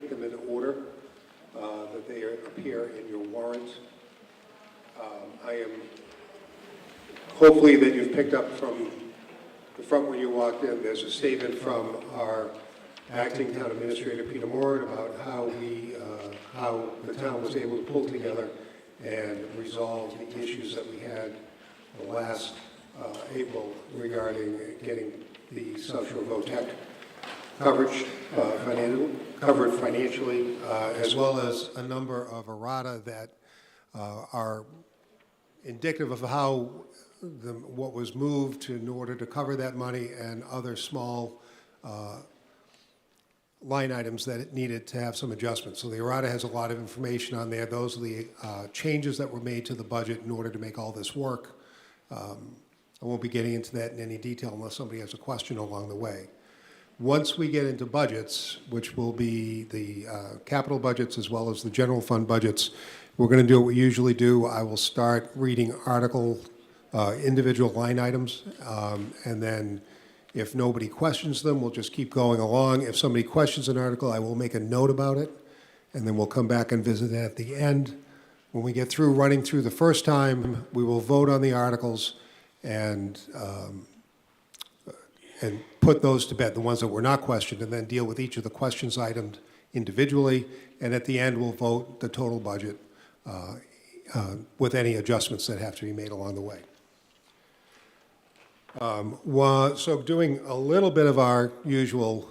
take them in order, that they appear in your warrant. I am, hopefully that you've picked up from the front when you walked in, there's a statement from our acting town administrator, Peter Moore, about how the town was able to pull together and resolve the issues that we had last April regarding getting the South Shore VOTEC coverage, covered financially, as well as a number of errata that are indicative of how what was moved in order to cover that money and other small line items that it needed to have some adjustments. So the errata has a lot of information on there. Those are the changes that were made to the budget in order to make all this work. I won't be getting into that in any detail unless somebody has a question along the way. Once we get into budgets, which will be the capital budgets as well as the general fund budgets, we're going to do what we usually do. I will start reading individual line items, and then if nobody questions them, we'll just keep going along. If somebody questions an article, I will make a note about it, and then we'll come back and visit it at the end. When we get through running through the first time, we will vote on the articles and put those to bed, the ones that were not questioned, and then deal with each of the questions items individually. And at the end, we'll vote the total budget with any adjustments that have to be made along the way. So doing a little bit of our usual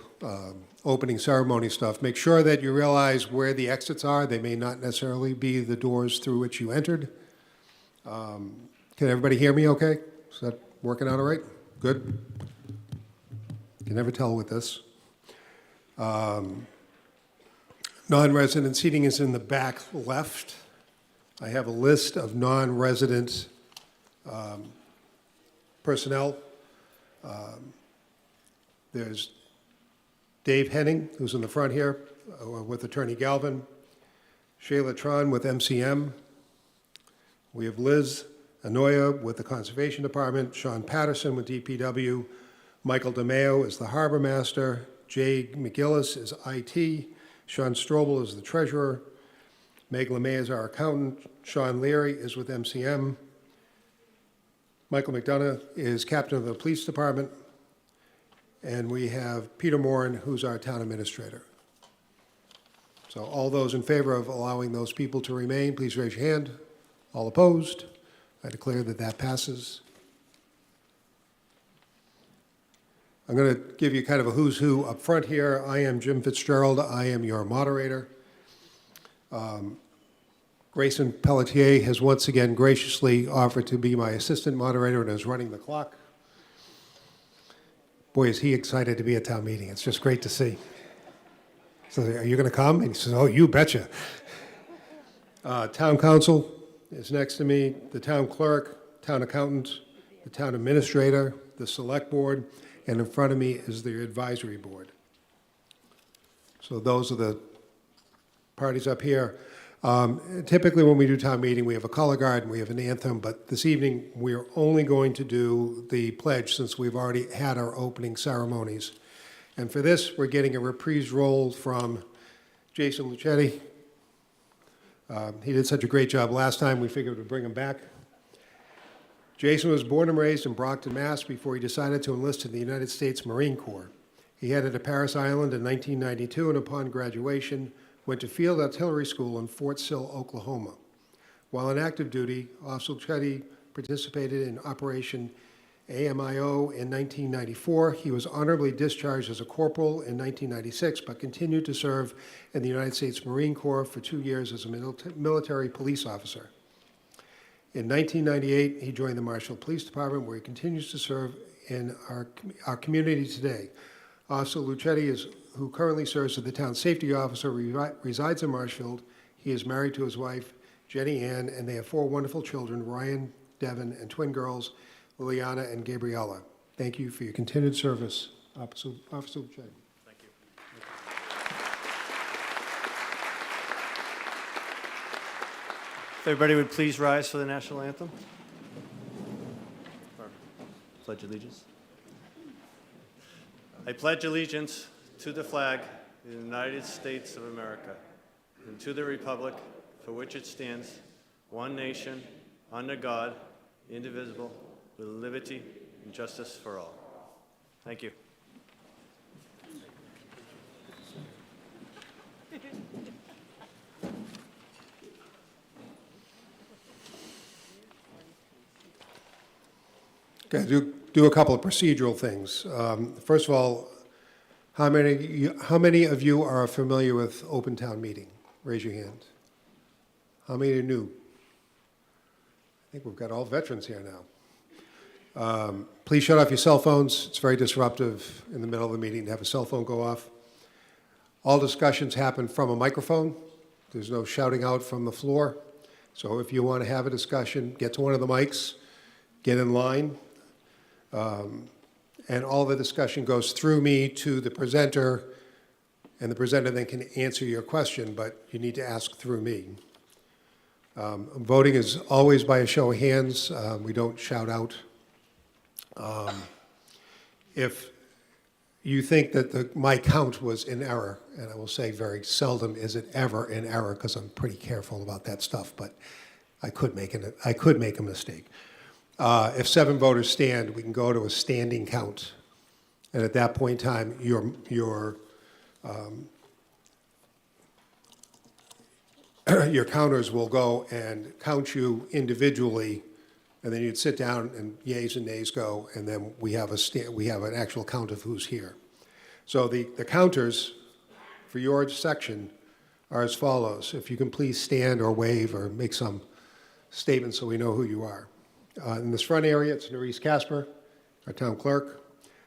opening ceremony stuff, make sure that you realize where the exits are. They may not necessarily be the doors through which you entered. Can everybody hear me okay? Is that working out all right? Good? You can never tell with this. Non-resident seating is in the back left. I have a list of non-resident personnel. There's Dave Henning, who's in the front here, with Attorney Galvin. Shayla Tron with MCM. We have Liz Anoya with the Conservation Department. Sean Patterson with DPW. Michael DeMeo is the Harbor Master. Jay McGillis is IT. Sean Strobel is the Treasurer. Meg LeMay is our accountant. Sean Leary is with MCM. Michael McDonough is captain of the police department. And we have Peter Moran, who's our town administrator. So all those in favor of allowing those people to remain, please raise your hand. All opposed? I declare that that passes. I'm going to give you kind of a who's who up front here. I am Jim Fitzgerald. I am your moderator. Grayson Pelletier has once again graciously offered to be my assistant moderator and is running the clock. Boy, is he excited to be at town meeting. It's just great to see. So, are you going to come? And he says, oh, you betcha. Town council is next to me, the town clerk, town accountant, the town administrator, the select board, and in front of me is the advisory board. So those are the parties up here. Typically when we do town meeting, we have a color guard and we have an anthem, but this evening we are only going to do the pledge since we've already had our opening ceremonies. And for this, we're getting a reprise role from Jason Lucetti. He did such a great job last time, we figured we'd bring him back. Jason was born and raised in Brockton, Mass. Before he decided to enlist in the United States Marine Corps. He headed to Parris Island in 1992 and upon graduation went to Field Artillery School in Fort Sill, Oklahoma. While on active duty, Officer Lucetti participated in Operation AMIO in 1994. He was honorably discharged as a corporal in 1996, but continued to serve in the United States Marine Corps for 2 years as a military police officer. In 1998, he joined the Marshfield Police Department, where he continues to serve in our community today. Officer Lucetti, who currently serves as the town safety officer, resides in Marshfield. He is married to his wife, Jenny Ann, and they have 4 wonderful children, Ryan, Devin, and twin girls, Liliana and Gabriella. Thank you for your continued service, Officer Lucetti. Thank you. If everybody would please rise for the national anthem. Or pledge allegiance. I pledge allegiance to the flag of of the United States of America, and to the republic for which it stands, one nation, under God, indivisible, with liberty and justice for all. Thank you. Okay, do a couple of procedural things. First of all, how many of you are familiar with Open Town Meeting? Raise your hand. How many are new? I think we've got all veterans here now. Please shut off your cell phones. It's very disruptive in the middle of the meeting to have a cell phone go off. All discussions happen from a microphone. There's no shouting out from the floor. So if you want to have a discussion, get to one of the mics, get in line. And all the discussion goes through me to the presenter, and the presenter then can answer your question, but you need to ask through me. Voting is always by a show of hands. We don't shout out. If you think that my count was in error, and I will say very seldom is it ever in error because I'm pretty careful about that stuff, but I could make a mistake. If 7 voters stand, we can go to a standing count. And at that point in time, your counters will go and count you individually, and then you'd sit down and yeas and nays go, and then we have an actual count of who's here. So the counters for your section are as follows. If you can please stand or wave or make some statement so we know who you are. In this front area, it's Nerese Casper, our town clerk.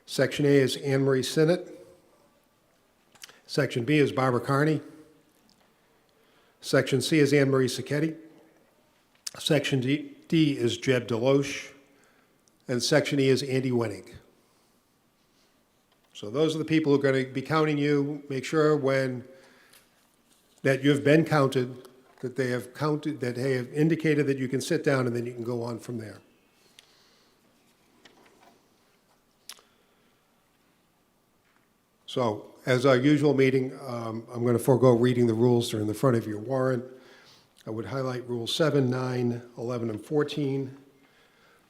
Section A is Anne Marie Sinnott. Section B is Barbara Carney. Section C is Anne Marie Sacchetti. Section D is Jeb Deloche. And Section E is Andy Wenig. So those are the people who are going to be counting you. Make sure that you've been counted, that they have counted, that they have indicated that you can sit down, and then you can go on from there. So, as our usual meeting, I'm going to forego reading the rules. They're in the front of your warrant. I would highlight Rules 7, 9, 11, and 14.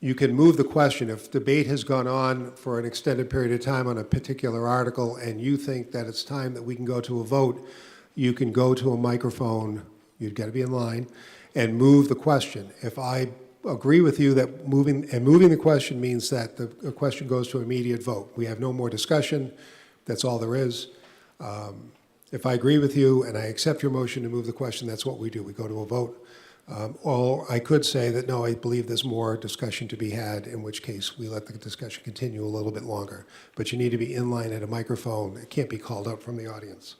You can move the question. If debate has gone on for an extended period of time on a particular article and you think that it's time that we can go to a vote, you can go to a microphone, you've got to be in line, and move the question. If I agree with you that moving the question means that the question goes to immediate vote. We have no more discussion. That's all there is. If I agree with you and I accept your motion to move the question, that's what we do. We go to a vote. Or I could say that, no, I believe there's more discussion to be had, in which case we let the discussion continue a little bit longer. But you need to be in line at a microphone. It can't be called out from the audience.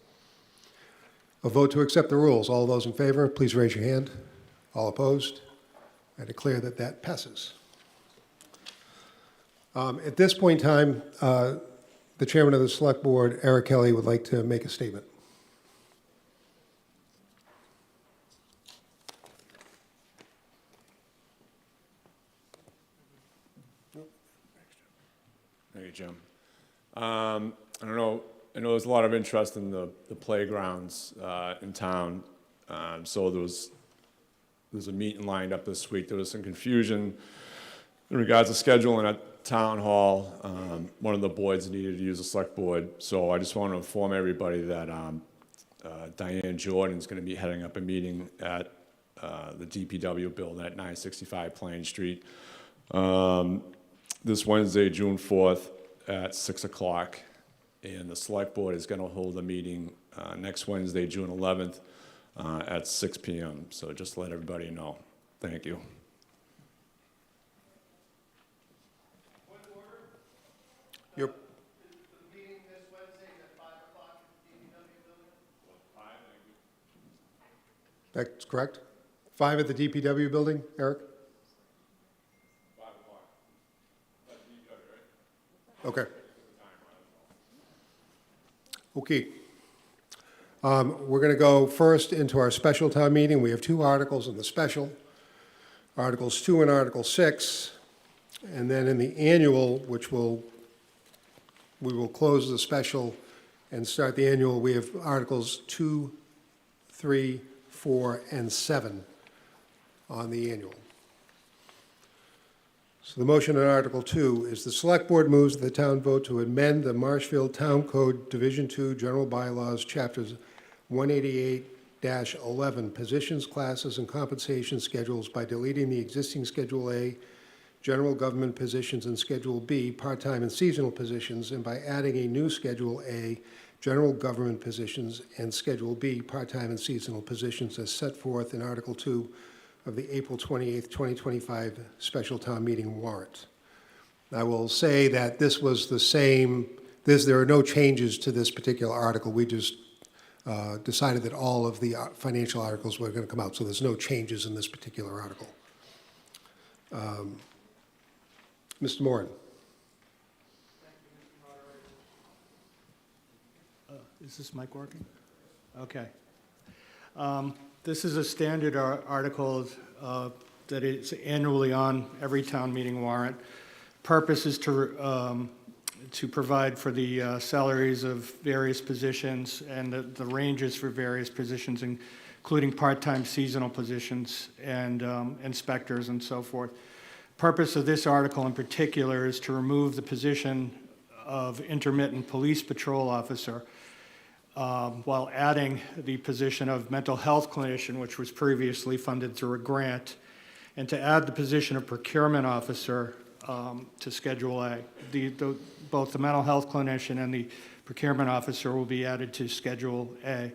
A vote to accept the rules. All those in favor, please raise your hand. All opposed? I declare that that passes. At this point in time, the chairman of the select board, Eric Kelly, would like to make a statement. Thank you, Jim. I know there's a lot of interest in the playgrounds in town. So there's a meeting lined up this week. There was some confusion in regards to scheduling at Town Hall. One of the boards needed to use the select board. So I just want to inform everybody that Diane Jordan is going to be heading up a meeting at the DPW building at 965 Plain Street this Wednesday, June 4th at 6 o'clock. And the select board is going to hold a meeting next Wednesday, June 11th at 6 p.m. So just let everybody know. Thank you. Your The meeting this Wednesday is at 5 o'clock at the DPW building? That's correct? 5 at the DPW building, Eric? 5 o'clock. That's DPW, right? Okay. Okay. We're going to go first into our special town meeting. We have 2 articles in the special, Articles 2 and Article 6. And then in the annual, which we will close the special and start the annual, we have Articles 2, 3, 4, and 7 on the annual. So the motion on Article 2 is the Select Board moves that the town vote to amend the Marshfield Town Code Division 2 General Bylaws, Chapters 188-11, Positions, Classes, and Compensation Schedules by deleting the existing Schedule A, General Government Positions, and Schedule B, Part-Time and Seasonal Positions, and by adding a new Schedule A, General Government Positions, and Schedule B, Part-Time and Seasonal Positions as set forth in Article 2 of the April 28th, 2025 Special Town Meeting warrant. I will say that this was the same, there are no changes to this particular article. We just decided that all of the financial articles were going to come out, so there's no changes in this particular article. Mr. Moran. Is this mic working? Okay. This is a standard article that is annually on every town meeting warrant. Purpose is to provide for the salaries of various positions and the ranges for various positions, including part-time seasonal positions and inspectors and so forth. Purpose of this article in particular is to remove the position of intermittent police patrol officer while adding the position of mental health clinician, which was previously funded through a grant, and to add the position of procurement officer to Schedule A. Both the mental health clinician and the procurement officer will be added to Schedule A.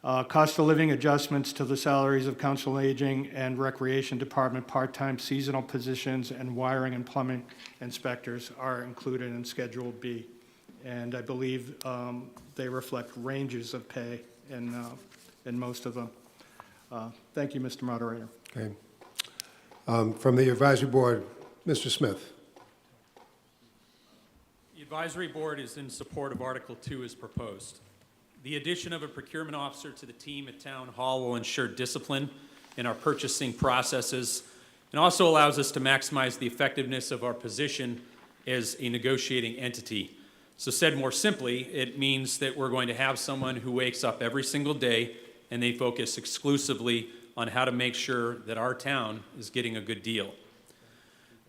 Cost of living adjustments to the salaries of council on aging and recreation department part-time seasonal positions and wiring and plumbing inspectors are included in Schedule B. And I believe they reflect ranges of pay in most of them. Thank you, Mr. Moderator. Okay. From the advisory board, Mr. Smith. The advisory board is in support of Article 2 as proposed. The addition of a procurement officer to the team at Town Hall will ensure discipline in our purchasing processes and also allows us to maximize the effectiveness of our position as a negotiating entity. So said more simply, it means that we're going to have someone who wakes up every single day and they focus exclusively on how to make sure that our town is getting a good deal.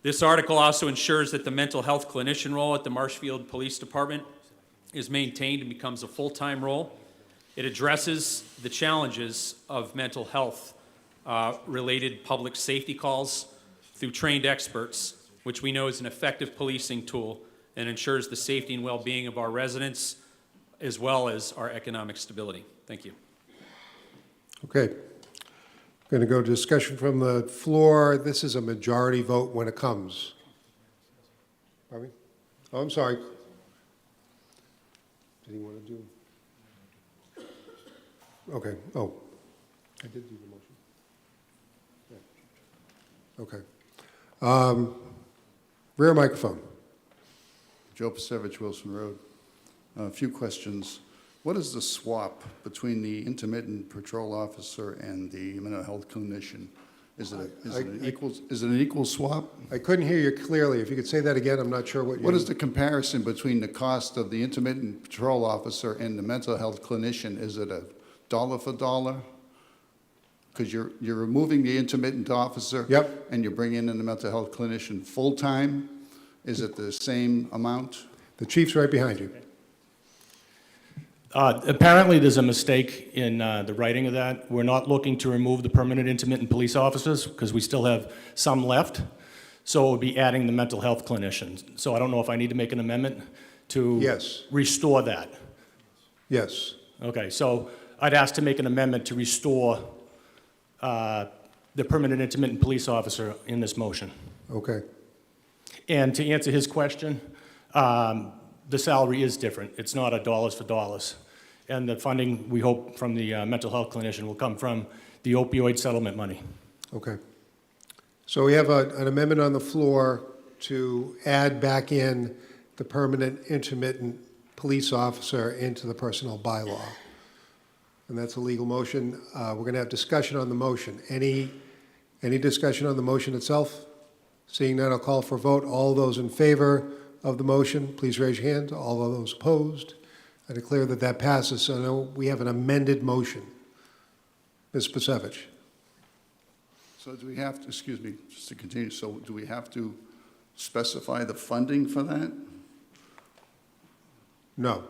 This article also ensures that the mental health clinician role at the Marshfield Police Department is maintained and becomes a full-time role. It addresses the challenges of mental health related public safety calls through trained experts, which we know is an effective policing tool and ensures the safety and well-being of our residents as well as our economic stability. Thank you. Okay. Going to go to discussion from the floor. This is a majority vote when it comes. Pardon me? Oh, I'm sorry. Did he want to do? Okay. Oh, I did do the motion. Yeah. Okay. Rear microphone. Joe Pasevich, Wilson Road. A few questions. What is the swap between the intermittent patrol officer and the mental health clinician? Is it an equal swap? I couldn't hear you clearly. If you could say that again, I'm not sure what you... What is the comparison between the cost of the intermittent patrol officer and the mental health clinician? Is it a dollar for dollar? Because you're removing the intermittent officer. Yep. And you're bringing in the mental health clinician full-time. Is it the same amount? The chief's right behind you. Apparently, there's a mistake in the writing of that. We're not looking to remove the permanent intermittent police officers because we still have some left. So it would be adding the mental health clinicians. So I don't know if I need to make an amendment to Yes. restore that. Yes. Okay, so I'd ask to make an amendment to restore the permanent intermittent police officer in this motion. Okay. And to answer his question, the salary is different. It's not a dollars for dollars. And the funding, we hope, from the mental health clinician will come from the opioid settlement money. Okay. So we have an amendment on the floor to add back in the permanent intermittent police officer into the personnel bylaw. And that's a legal motion. We're going to have discussion on the motion. Any discussion on the motion itself? Seeing none, I'll call for a vote. All those in favor of the motion, please raise your hand. All of those opposed, I declare that that passes, so now we have an amended motion. Ms. Pasevich? So do we have to, excuse me, just to continue, so do we have to specify the funding for that? No.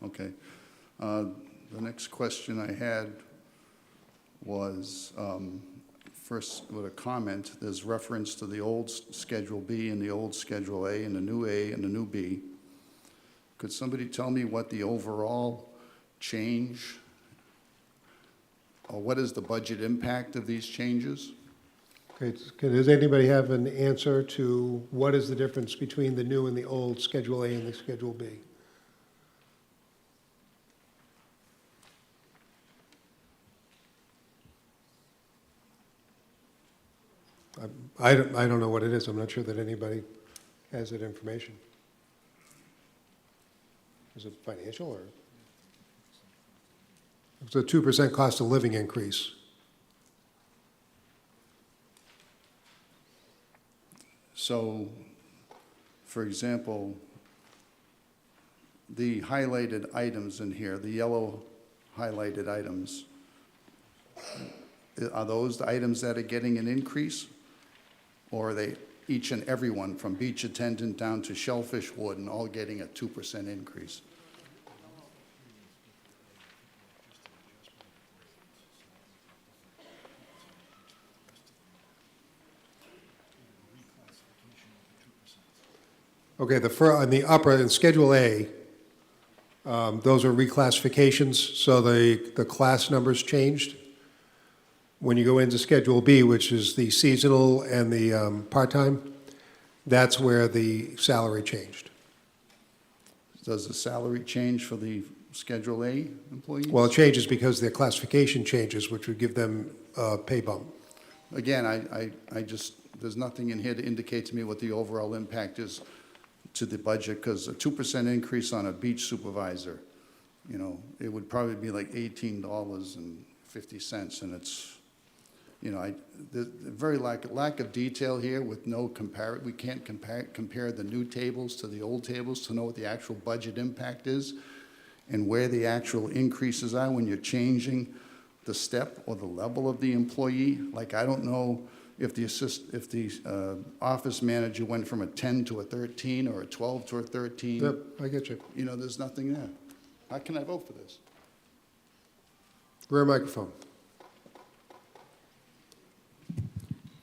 Okay. The next question I had was, first with a comment, there's reference to the old Schedule B and the old Schedule A and the new A and the new B. Could somebody tell me what the overall change, or what is the budget impact of these changes? Okay, does anybody have an answer to what is the difference between the new and the old Schedule A and the Schedule B? I don't know what it is. I'm not sure that anybody has that information. Is it financial or? It's a 2% cost of living increase. So, for example, the highlighted items in here, the yellow highlighted items, are those the items that are getting an increase? Or are they each and every one, from beach attendant down to shellfish warden, all getting a 2% increase? Okay, on the upper, in Schedule A, those are reclassifications, so the class numbers changed. When you go into Schedule B, which is the seasonal and the part-time, that's where the salary changed. Does the salary change for the Schedule A employees? Well, it changes because their classification changes, which would give them a pay bump. Again, I just, there's nothing in here to indicate to me what the overall impact is to the budget, because a 2% increase on a beach supervisor, you know, it would probably be like $18.50, and it's, you know, there's very lack of detail here with no we can't compare the new tables to the old tables to know what the actual budget impact is and where the actual increases are when you're changing the step or the level of the employee. Like, I don't know if the office manager went from a 10 to a 13 or a 12 to a 13. Yep, I get you. You know, there's nothing there. How can I vote for this? Rear microphone.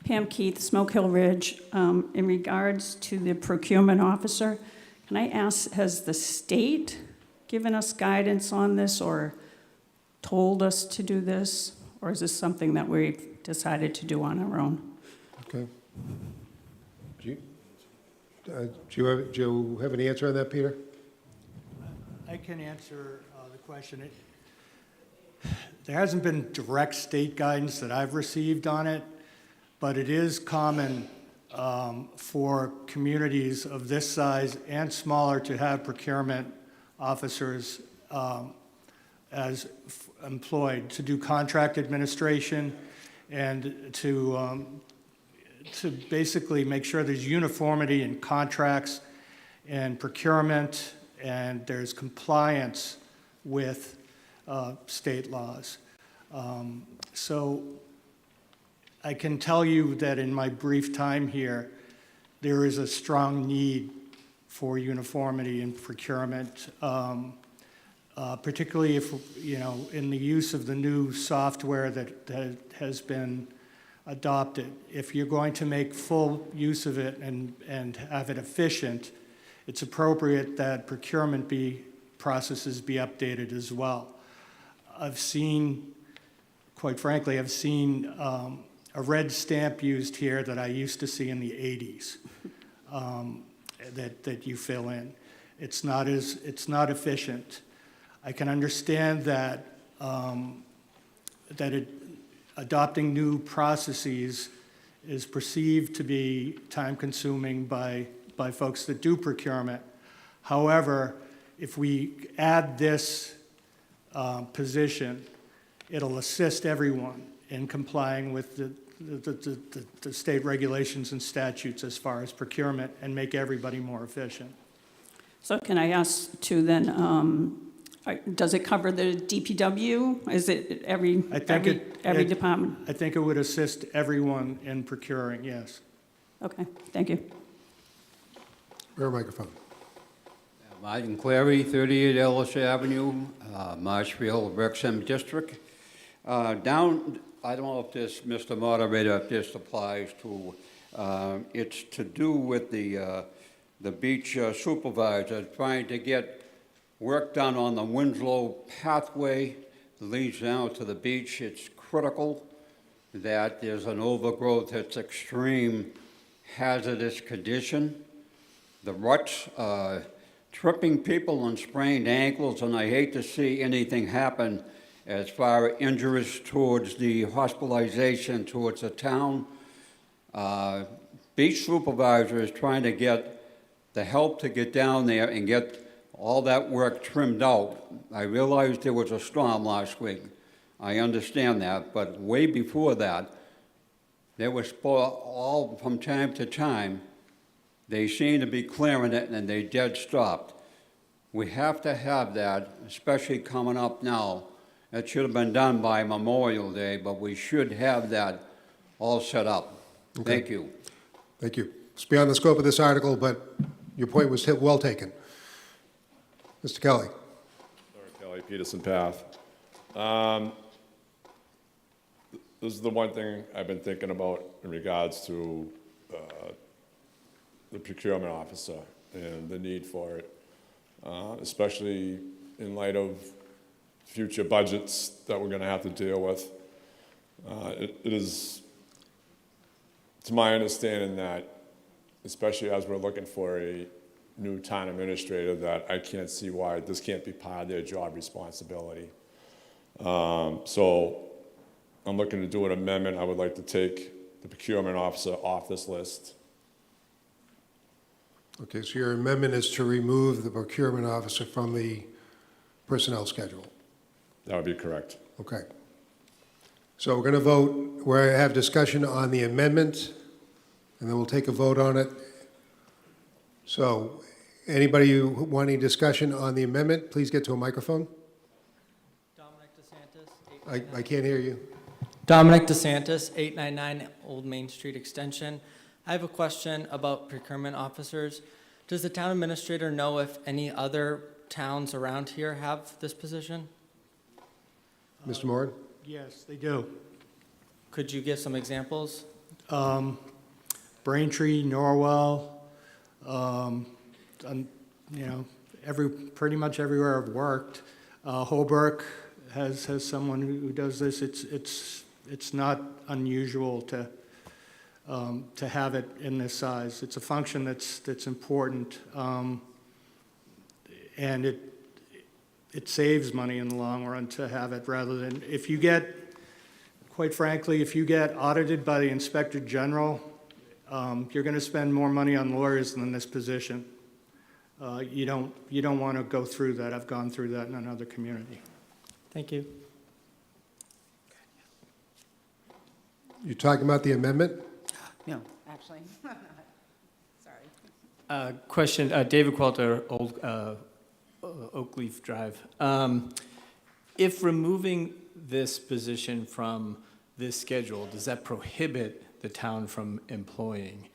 Pam Keith, Smoke Hill Ridge. In regards to the procurement officer, can I ask, has the state given us guidance on this or told us to do this? Or is this something that we've decided to do on our own? Okay. Do you have an answer on that, Peter? I can answer the question. There hasn't been direct state guidance that I've received on it, but it is common for communities of this size and smaller to have procurement officers employed to do contract administration and to basically make sure there's uniformity in contracts and procurement, and there's compliance with state laws. So I can tell you that in my brief time here, there is a strong need for uniformity in procurement, particularly if, you know, in the use of the new software that has been adopted. If you're going to make full use of it and have it efficient, it's appropriate that procurement processes be updated as well. I've seen, quite frankly, I've seen a red stamp used here that I used to see in the 80s that you fill in. It's not efficient. I can understand that adopting new processes is perceived to be time-consuming by folks that do procurement. However, if we add this position, it'll assist everyone in complying with the state regulations and statutes as far as procurement and make everybody more efficient. So can I ask to then, does it cover the DPW? Is it I think every department? I think it would assist everyone in procuring, yes. Okay, thank you. Rear microphone. Martin Clary, 38 Ellis Avenue, Marshfield, Wrexham District. I don't know if this, Mr. Moderator, if this applies to, it's to do with the beach supervisor trying to get work done on the Winslow pathway that leads down to the beach. It's critical that there's an overgrowth that's extreme hazardous condition. The ruts, tripping people and sprained ankles, and I hate to see anything happen as far as injuries towards the hospitalization towards the town. Beach supervisor is trying to get the help to get down there and get all that work trimmed out. I realized there was a storm last week. I understand that, but way before that, there was all from time to time, they seem to be clearing it and they dead stopped. We have to have that, especially coming up now. It should have been done by Memorial Day, but we should have that all set up. Okay. Thank you. Thank you. It's beyond the scope of this article, but your point was well taken. Mr. Kelly. Sorry, Kelly, Peterson Path. This is the one thing I've been thinking about in regards to the procurement officer and the need for it, especially in light of future budgets that we're going to have to deal with. It is, to my understanding, that especially as we're looking for a new town administrator, that I can't see why this can't be part of their job responsibility. So I'm looking to do an amendment. I would like to take the procurement officer off this list. Okay, so your amendment is to remove the procurement officer from the personnel schedule. That would be correct. Okay. So we're going to vote, we have discussion on the amendment, and then we'll take a vote on it. So anybody wanting discussion on the amendment, please get to a microphone. Dominic DeSantis. I can't hear you. Dominic DeSantis, 899 Old Main Street Extension. I have a question about procurement officers. Does the town administrator know if any other towns around here have this position? Mr. Moran? Yes, they do. Could you give some examples? Braintree, Norwell, pretty much everywhere I've worked. Holbrook has someone who does this. It's not unusual to have it in this size. It's a function that's important, and it saves money in the long run to have it rather than, quite frankly, if you get audited by the Inspector General, you're going to spend more money on lawyers than this position. You don't want to go through that. I've gone through that in another community. Thank you. You're talking about the amendment? No, actually, sorry. Question, David Qualter, Old Oakleaf Drive. If removing this position from this schedule, does that prohibit the town from employing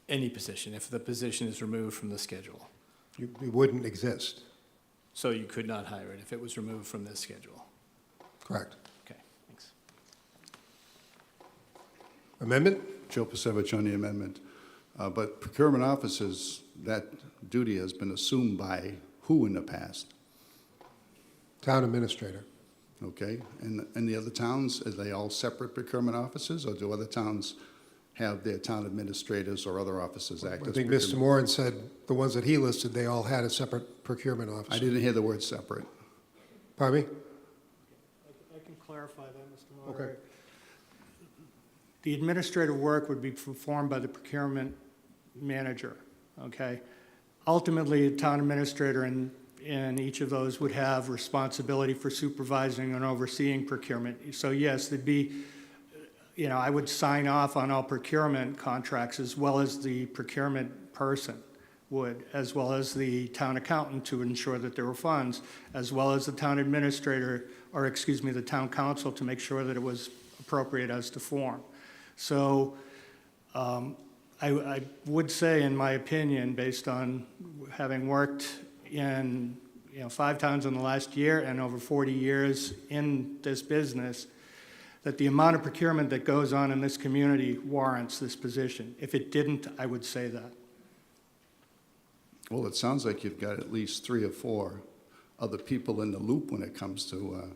any position if the position is removed from the schedule? It wouldn't exist. So you could not hire it if it was removed from this schedule? Correct. Okay, thanks. Amendment? Joe Pasevich on the amendment. But procurement officers, that duty has been assumed by who in the past? Town administrator. Okay, and the other towns, are they all separate procurement officers, or do other towns have their town administrators or other officers act I as think procurement? Mr. Moran said the ones that he listed, they all had a separate procurement officer. I didn't hear the word separate. Pardon me? I can clarify that, Mr. Okay. Moderator. The administrative work would be performed by the procurement manager, okay? Ultimately, the town administrator in each of those would have responsibility for supervising and overseeing procurement. So yes, there'd be, I would sign off on all procurement contracts as well as the procurement person. would, as well as the town accountant to ensure that there were funds, as well as the town administrator, or excuse me, the town council to make sure that it was appropriate as to form. So I would say, in my opinion, based on having worked in, 5 towns in the last year and over 40 years in this business, that the amount of procurement that goes on in this community warrants this position. If it didn't, I would say that. Well, it sounds like you've got at least 3 or 4 other people in the loop when it comes to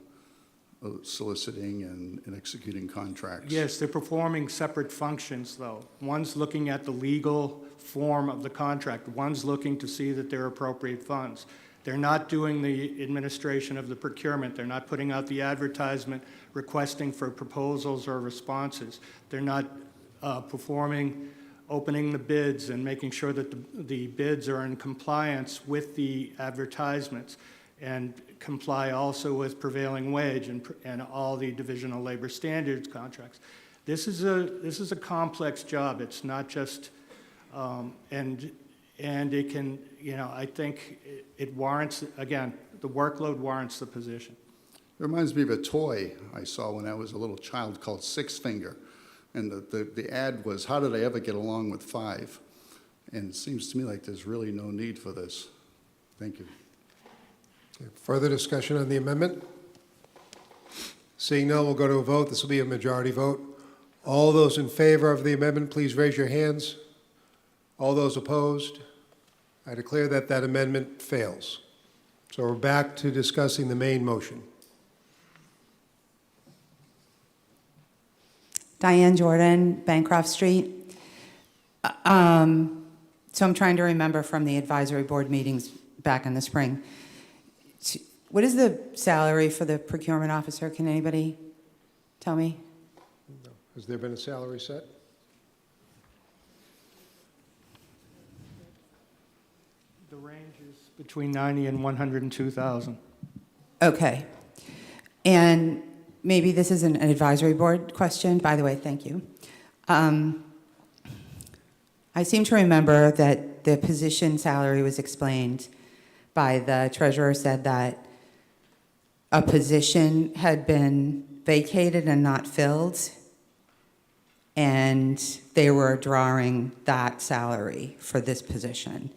soliciting and executing contracts. Yes, they're performing separate functions, though. One's looking at the legal form of the contract. One's looking to see that there are appropriate funds. They're not doing the administration of the procurement. They're not putting out the advertisement requesting for proposals or responses. They're not opening the bids and making sure that the bids are in compliance with the advertisements and comply also with prevailing wage and all the divisional labor standards contracts. This is a complex job. It's not just, and it can, I think it warrants, again, the workload warrants the position. It reminds me of a toy I saw when I was a little child called Six Finger. And the ad was, how did I ever get along with 5? And it seems to me like there's really no need for this. Thank you. Further discussion on the amendment? Seeing none, we'll go to a vote. This will be a majority vote. All those in favor of the amendment, please raise your hands. All those opposed? I declare that that amendment fails. So we're back to discussing the main motion. Diane Jordan, Bancroft Street. So I'm trying to remember from the advisory board meetings back in the spring. What is the salary for the procurement officer? Can anybody tell me? Has there been a salary set? The range is between 90 and 102,000. Okay. And maybe this is an advisory board question. By the way, thank you. I seem to remember that the position salary was explained by the treasurer, said that a position had been vacated and not filled, and they were drawing that salary for this position.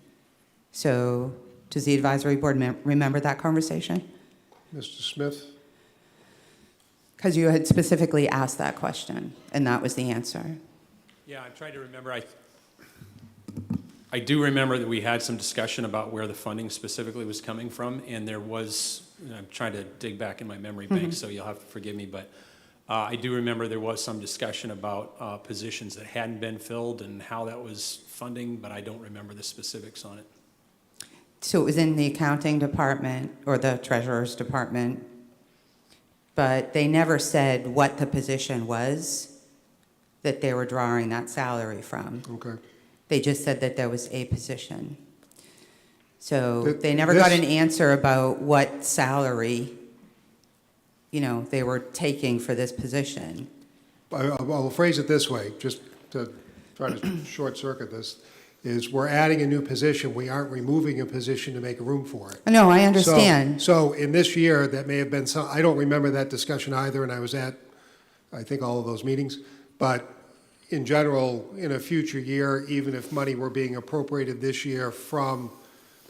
So does the advisory board remember that conversation? Mr. Smith? Because you had specifically asked that question, and that was the answer. Yeah, I'm trying to remember. I do remember that we had some discussion about where the funding specifically was coming from, and there was, I'm trying to dig back in my memory bank, so you'll have to forgive me, but I do remember there was some discussion about positions that hadn't been filled and how that was funding, but I don't remember the specifics on it. So it was in the accounting department or the treasurer's department, but they never said what the position was that they were drawing that salary from. Okay. They just said that there was a position. So Th- they never this- got an answer about what salary, they were taking for this position. I'll phrase it this way, just to try to short circuit this, is we're adding a new position. We aren't removing a position to make room for it. No, I understand. So in this year, that may have been some, I don't remember that discussion either, and I was at, I think, all of those meetings. But in general, in a future year, even if money were being appropriated this year from,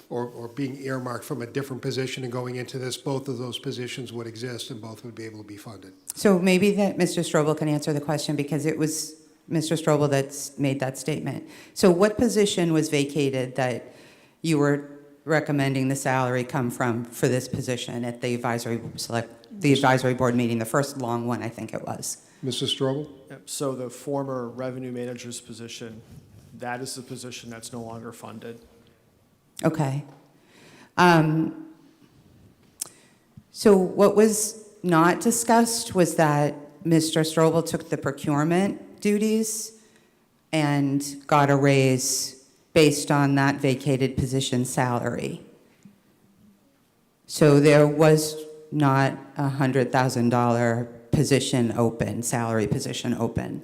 or being earmarked from a different position and going into this, both of those positions would exist and both would be able to be funded. So maybe that Mr. Strobel can answer the question, because it was Mr. Strobel that's made that statement. So what position was vacated that you were recommending the salary come from for this position at the advisory board meeting, the first long one, I think it was? Mrs. Strobel? Yep, so the former revenue manager's position, that is the position that's no longer funded. Okay. So what was not discussed was that Mr. Strobel took the procurement duties and got a raise based on that vacated position salary. So there was not a $100,000 position open, salary position open.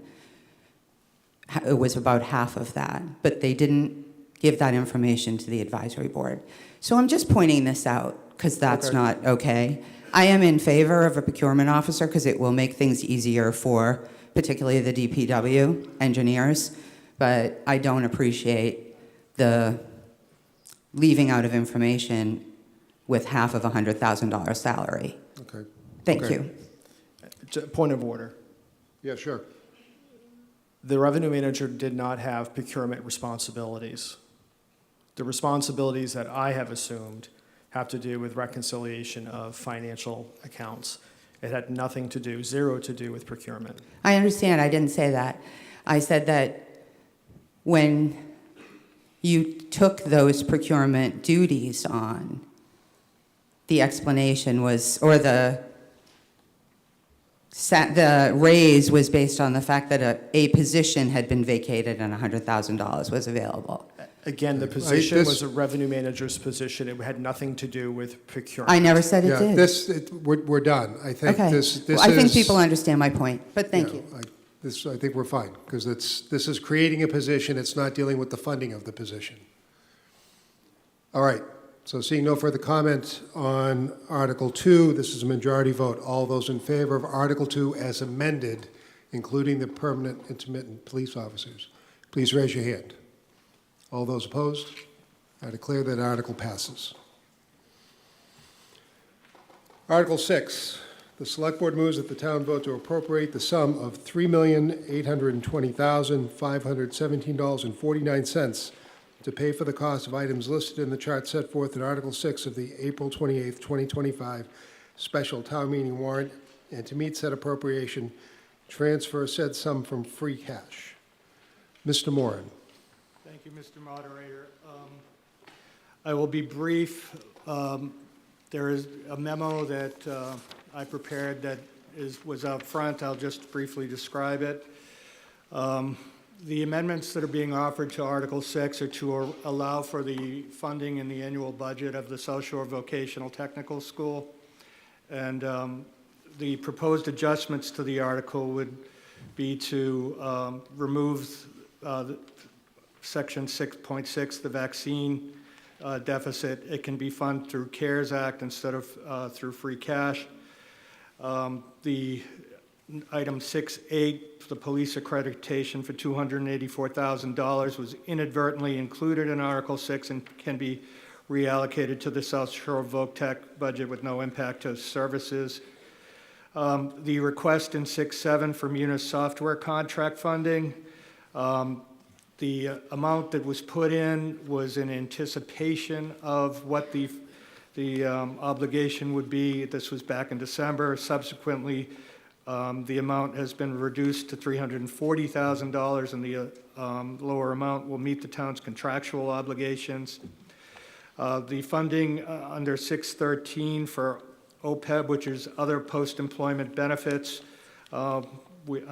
It was about half of that, but they didn't give that information to the advisory board. So I'm just pointing this out because that's Okay. not okay. I am in favor of a procurement officer because it will make things easier for particularly the DPW engineers, but I don't appreciate the leaving out of information with half of a $100,000 salary. Okay. Thank Okay. you. Point of order. Yeah, sure. The revenue manager did not have procurement responsibilities. The responsibilities that I have assumed have to do with reconciliation of financial accounts. It had nothing to do, zero to do with procurement. I understand, I didn't say that. I said that when you took those procurement duties on, the explanation was, or the raise was based on the fact that a position had been vacated and $100,000 was available. Again, the position was a revenue manager's position. It had nothing to do with procurement. I never said it Yeah, did. we're done. I think Okay. this Well, I think is- people understand my point, but thank Yeah, you. I think we're fine, because this is creating a position, it's not dealing with the funding of the position. All right, so seeing no further comment on Article 2, this is a majority vote. All those in favor of Article 2 as amended, including the permanent intermittent police officers, please raise your hand. All those opposed? I declare that article passes. Article 6, the Select Board moves that the town vote to appropriate the sum of $3,820,517.49 to pay for the cost of items listed in the chart set forth in Article 6 of the April 28th, 2025 special town meeting warrant, and to meet said appropriation, transfer said sum from free cash. Mr. Moran. Thank you, Mr. Moderator. I will be brief. There is a memo that I prepared that was out front. I'll just briefly describe it. The amendments that are being offered to Article 6 are to allow for the funding in the annual budget of the South Shore Vocational Technical School. And the proposed adjustments to the article would be to remove Section 6.6, the vaccine deficit. It can be funded through CARES Act instead of through free cash. The item 6.8, the police accreditation for $284,000 was inadvertently included in Article 6 and can be reallocated to the South Shore Voc Tech budget with no impact to services. The request in 6.7 for Munis software contract funding. The amount that was put in was in anticipation of what the obligation would be. This was back in December. Subsequently, the amount has been reduced to $340,000, and the lower amount will meet the town's contractual obligations. The funding under 613 for OPEB, which is other post-employment benefits, I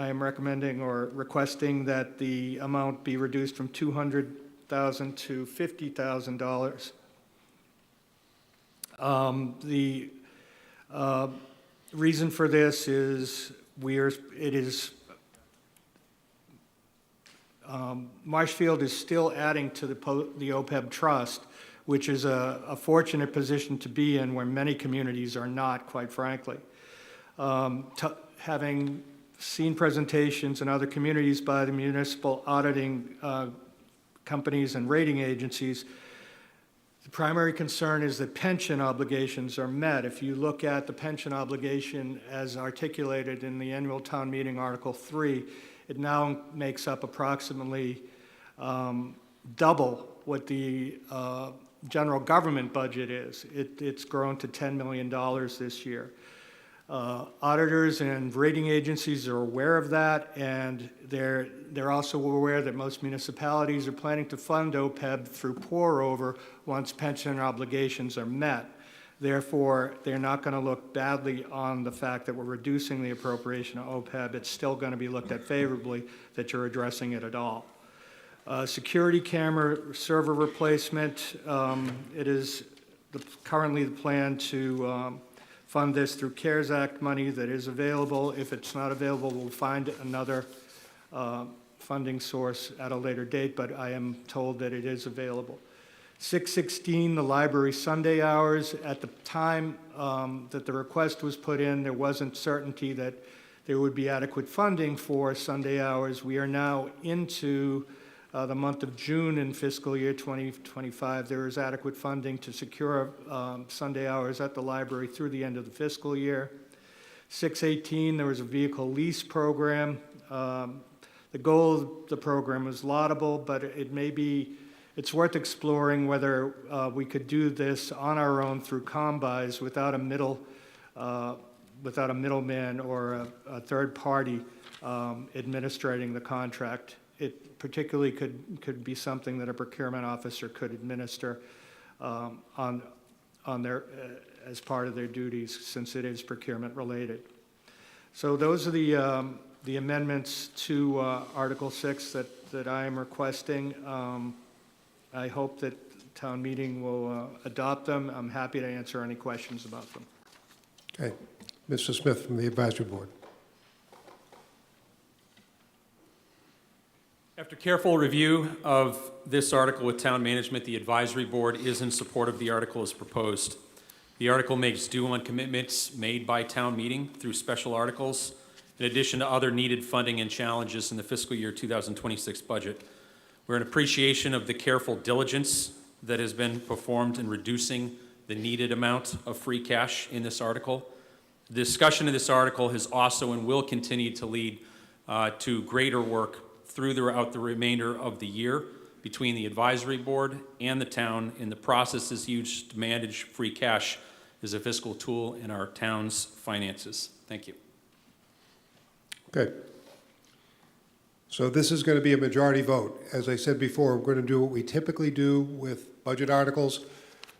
am recommending or requesting that the amount be reduced from $200,000 to $50,000. The reason for this is Marshfield is still adding to the OPEB trust, which is a fortunate position to be in where many communities are not, quite frankly. Having seen presentations in other communities by the municipal auditing companies and rating agencies, the primary concern is that pension obligations are met. If you look at the pension obligation as articulated in the annual town meeting Article 3, it now makes up approximately double what the general government budget is. It's grown to $10 million this year. Auditors and rating agencies are aware of that, and they're also aware that most municipalities are planning to fund OPEB through pour-over once pension obligations are met. Therefore, they're not going to look badly on the fact that we're reducing the appropriation of OPEB. It's still going to be looked at favorably that you're addressing it at all. Security camera server replacement, it is currently the plan to fund this through CARES Act money that is available. If it's not available, we'll find another funding source at a later date, but I am told that it is available. 616, the library Sunday hours. At the time that the request was put in, there wasn't certainty that there would be adequate funding for Sunday hours. We are now into the month of June in fiscal year 2025. There is adequate funding to secure Sunday hours at the library through the end of the fiscal year. 618, there was a vehicle lease program. The goal of the program was laudable, but it's worth exploring whether we could do this on our own through combis without a middleman or a third party administrating the contract. It particularly could be something that a procurement officer could administer on their as part of their duties, since it is procurement related. So those are the amendments to Article 6 that I am requesting. I hope that town meeting will adopt them. I'm happy to answer any questions about them. Okay. Mr. Smith from the Advisory Board. After careful review of this article with town management, the advisory board is in support of the article as proposed. The article makes due on commitments made by town meeting through special articles, in addition to other needed funding and challenges in the fiscal year 2026 budget. We're in appreciation of the careful diligence that has been performed in reducing the needed amount of free cash in this article. The discussion of this article has also and will continue to lead to greater work throughout the remainder of the year between the advisory board and the town in the processes used to manage free cash as a fiscal tool in our town's finances. Thank you. Okay. So this is going to be a majority vote. As I said before, we're going to do what we typically do with budget articles.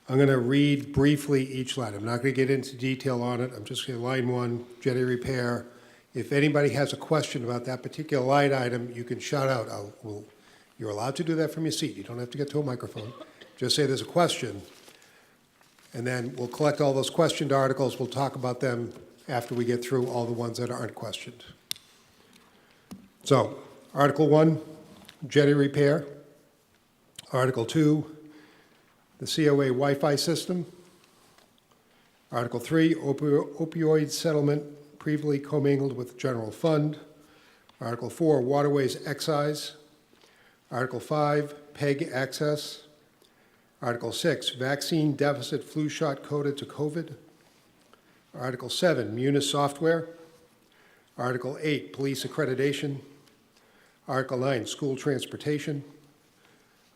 I'm going to read briefly each line. I'm not going to get into detail on it. I'm just going to line 1, jetty repair. If anybody has a question about that particular line item, you can shout out. You're allowed to do that from your seat. You don't have to get to a microphone. Just say there's a question, and then we'll collect all those questioned articles. We'll talk about them after we get through all the ones that aren't questioned. So, Article 1, jetty repair. Article 2, the COA Wi-Fi system. Article 3, opioid settlement previously commingled with general fund. Article 4, waterways excise. Article 5, PEG access. Article 6, vaccine deficit flu shot coded to COVID. Article 7, Munis software. Article 8, police accreditation. Article 9, school transportation.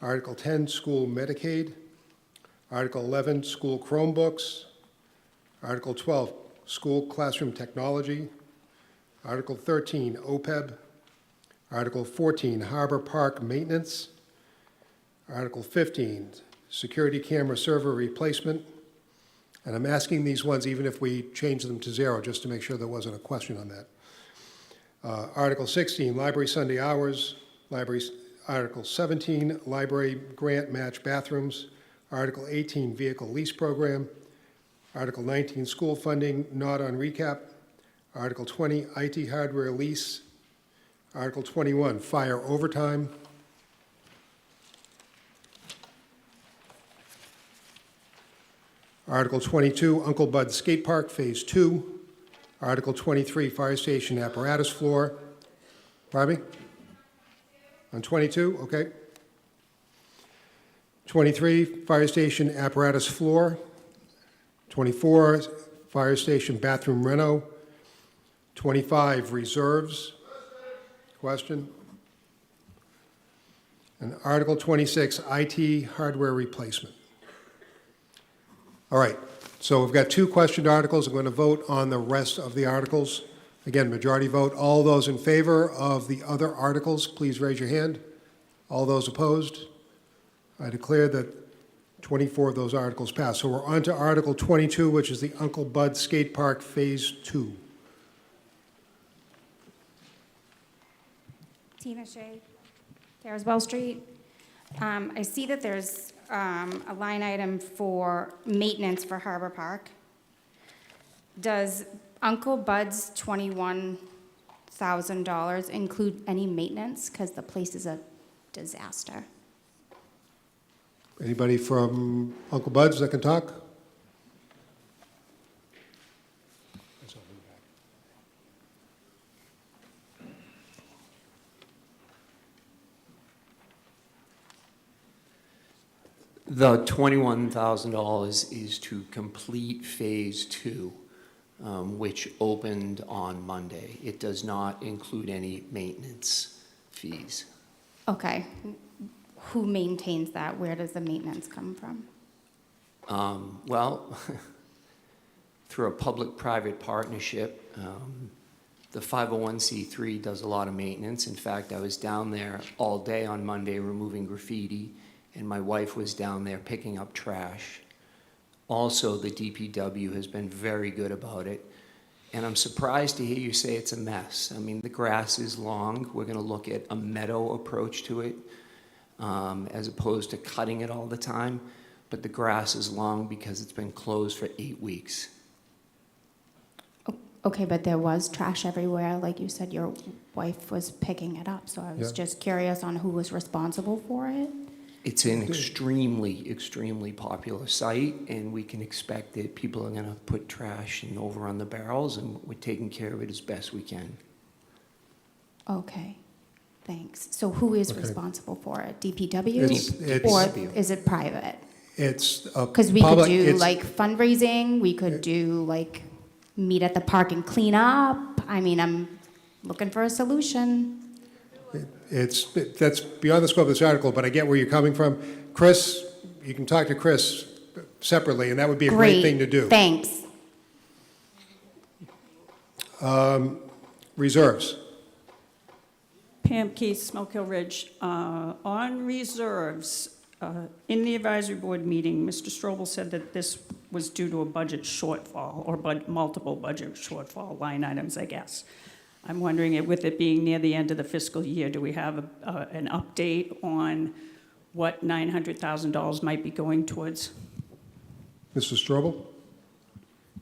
Article 10, school Medicaid. Article 11, school Chromebooks. Article 12, school classroom technology. Article 13, OPEB. Article 14, harbor park maintenance. Article 15, security camera server replacement. And I'm asking these ones even if we change them to 0, just to make sure there wasn't a question on that. Article 16, library Sunday hours. Article 17, library grant match bathrooms. Article 18, vehicle lease program. Article 19, school funding not on recap. Article 20, IT hardware lease. Article 21, fire overtime. Article 22, Uncle Bud Skate Park, Phase 2. Article 23, fire station apparatus floor. Pardon me? On 22, okay. 23, fire station apparatus floor. 24, fire station bathroom reno. 25, reserves. Question? And Article 26, IT hardware replacement. All right, so we've got 2 questioned articles. I'm going to vote on the rest of the articles. Again, majority vote. All those in favor of the other articles, please raise your hand. All those opposed? I declare that 24 of those articles pass. So we're on to Article 22, which is the Uncle Bud Skate Park Phase 2. Tina Shea, Cariswell Street. I see that there's a line item for maintenance for Harbor Park. Does Uncle Bud's $21,000 $900,000 include any maintenance? Because the place is a disaster. Anybody from Uncle Bud's that can talk? The $21,000 is to complete Phase 2, which opened on Monday. It does not include any maintenance fees. Okay. Who maintains that? Where does the maintenance come from? Well, through a public-private partnership, the 501c3 does a lot of maintenance. In fact, I was down there all day on Monday removing graffiti, and my wife was down there picking up trash. Also, the DPW has been very good about it. And I'm surprised to hear you say it's a mess. I mean, the grass is long. We're going to look at a meadow approach to it, as opposed to cutting it all the time. But the grass is long because it's been closed for 8 weeks. Okay, but there was trash everywhere. Like you said, your wife was picking it up. So I was Yeah. just curious on who was responsible for it. It's an extremely, extremely popular site, and we can expect that people are going to put trash and over on the barrels, and we're taking care of it as best we can. Okay, thanks. So who is Okay. responsible for it? DPW? It's- Or DPW. is it private? It's a Because we could public- do it's- like fundraising, we could do like meet at the park and clean up. I mean, I'm looking for a solution. That's beyond the scope of this article, but I get where you're coming from. Chris, you can talk to Chris separately, and that would be a great thing to do. Thanks. Reserves. Pam Keith, Smoke Hill Ridge. On reserves, in the advisory board meeting, Mr. Strobel said that this was due to a budget shortfall, or multiple budget shortfall line items, I guess. I'm wondering, with it being near the end of the fiscal year, do we have an update on what $900,000 might be going towards? Mr. Strobel?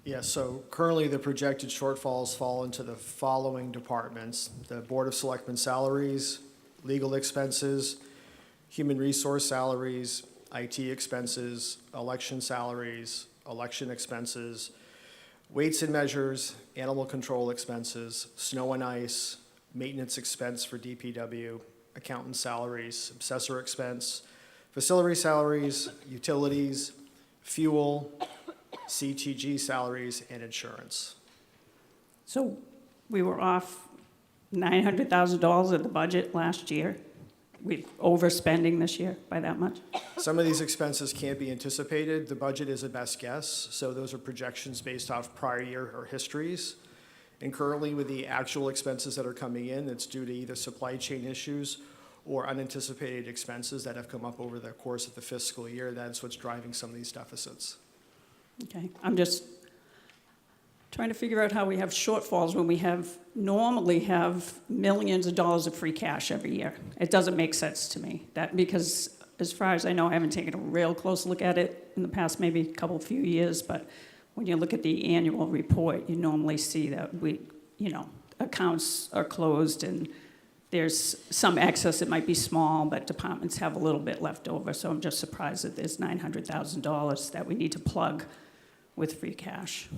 Yes, so currently the projected shortfalls fall into the following departments: the Board of Selectmen salaries, legal expenses, human resource salaries, IT expenses, election salaries, election expenses, weights and measures, animal control expenses, snow and ice, maintenance expense for DPW, accountant salaries, assessor expense, facility salaries, utilities, fuel, CTG salaries, and insurance. So we were off $900,000 of the budget last year. We're overspending this year by that much? Some of these expenses can't be anticipated. The budget is a best guess, so those are projections based off prior year or histories. And currently, with the actual expenses that are coming in, it's due to either supply chain issues or unanticipated expenses that have come up over the course of the fiscal year. That's what's driving some of these deficits. Okay, I'm just trying to figure out how we have shortfalls when we normally have millions of dollars of free cash every year. It doesn't make sense to me, because as far as I know, I haven't taken a real close look at it in the past maybe few years, but when you look at the annual report, you normally see that accounts are closed and there's some excess. It might be small, but departments have a little bit left over, so I'm just surprised that there's $900,000 that we need to plug with free cash.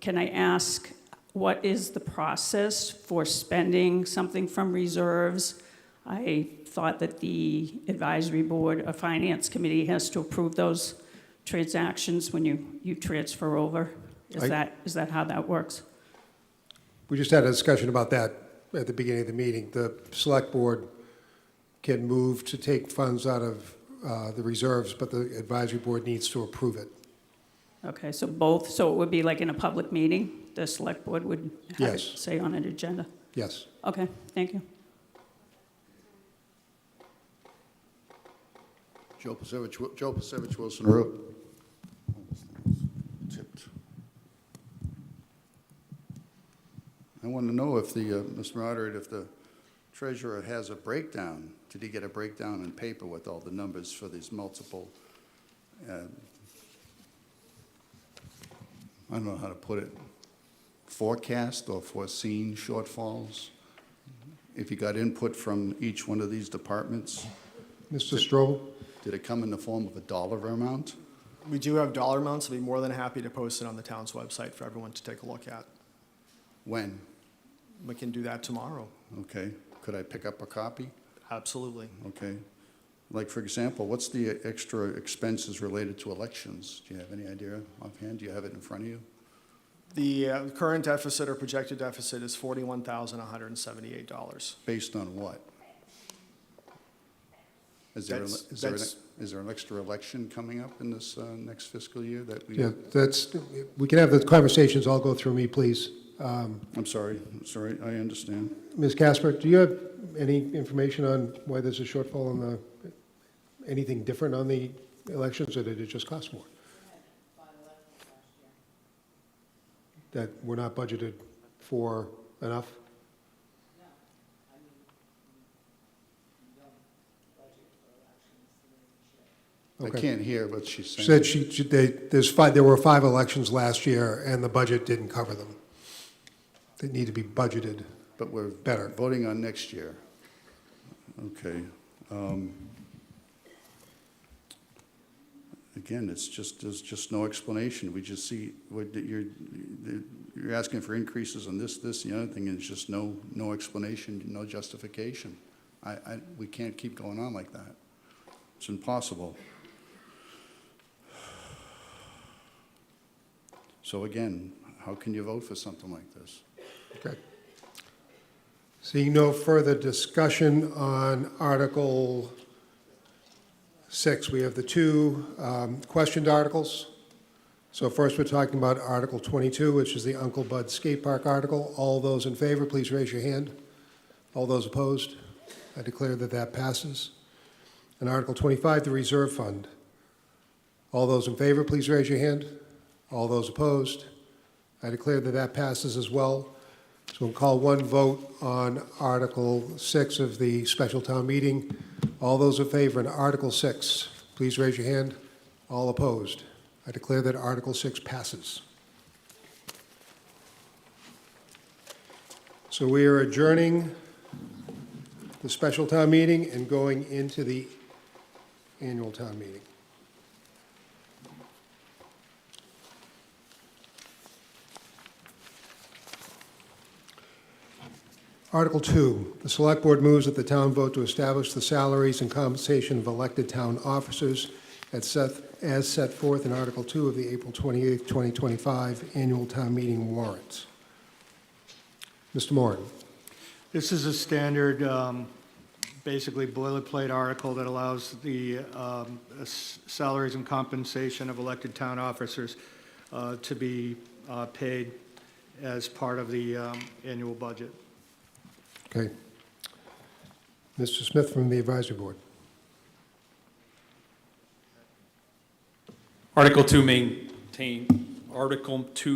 Can I ask, what is the process for spending something from reserves? I thought that the advisory board or finance committee has to approve those transactions when you transfer over. Is that how that works? We just had a discussion about that at the beginning of the meeting. The select board can move to take funds out of the reserves, but the advisory board needs to approve it. Okay, so it would be like in a public meeting, the select board would have it Yes. say on an agenda? Yes. Okay, thank you. Joe Pasevich, Wilson Road. Tipped. I want to know if Mr. Moderator, if the treasurer has a breakdown. Did he get a breakdown in paper with all the numbers for these multiple, I don't know how to put it, forecast or foreseen shortfalls? If you got input from each one of these departments, Mr. Strobel? did it come in the form of a dollar amount? We do have dollar amounts. I'd be more than happy to post it on the town's website for everyone to take a look at. When? We can do that tomorrow. Okay. Could I pick up a copy? Absolutely. Okay. Like, for example, what's the extra expenses related to elections? Do you have any idea offhand? Do you have it in front of you? The current deficit or projected deficit is $41,178. Based on what? Is there an extra election coming up in this next fiscal year that we? Yeah, we can have the conversations all go through me, please. I'm sorry, I understand. Ms. Casper, do you have any information on why there's a shortfall on anything different on the elections, or did it just cost more? That we're not budgeted for enough? I can't hear what she's She saying. said there were 5 elections last year, and the budget didn't cover them. They need to be budgeted. But we're better. voting on next year. Okay. Again, there's just no explanation. We just see, you're asking for increases on this, the other thing, and it's just no explanation, no justification. We can't keep going on like that. It's impossible. So again, how can you vote for something like this? Okay. Seeing no further discussion on Article 6, we have the 2 questioned articles. So first, we're talking about Article 22, which is the Uncle Bud Skate Park article. All those in favor, please raise your hand. All those opposed? I declare that that passes. And Article 25, the Reserve Fund. All those in favor, please raise your hand. All those opposed? I declare that that passes as well. So we'll call one vote on Article 6 of the special town meeting. All those in favor on Article 6, please raise your hand. All opposed? I declare that Article 6 passes. So we are adjourning the special town meeting and going into the annual town meeting. Article 2, the Select Board moves that the town vote to establish the salaries and compensation of elected town officers as set forth in Article 2 of the April 28, 2025 annual town meeting warrant. Mr. Moran. This is a standard, basically boilerplate article that allows the salaries and compensation of elected town officers to be paid as part of the annual budget. Okay. Mr. Smith from the Advisory Board. Article 2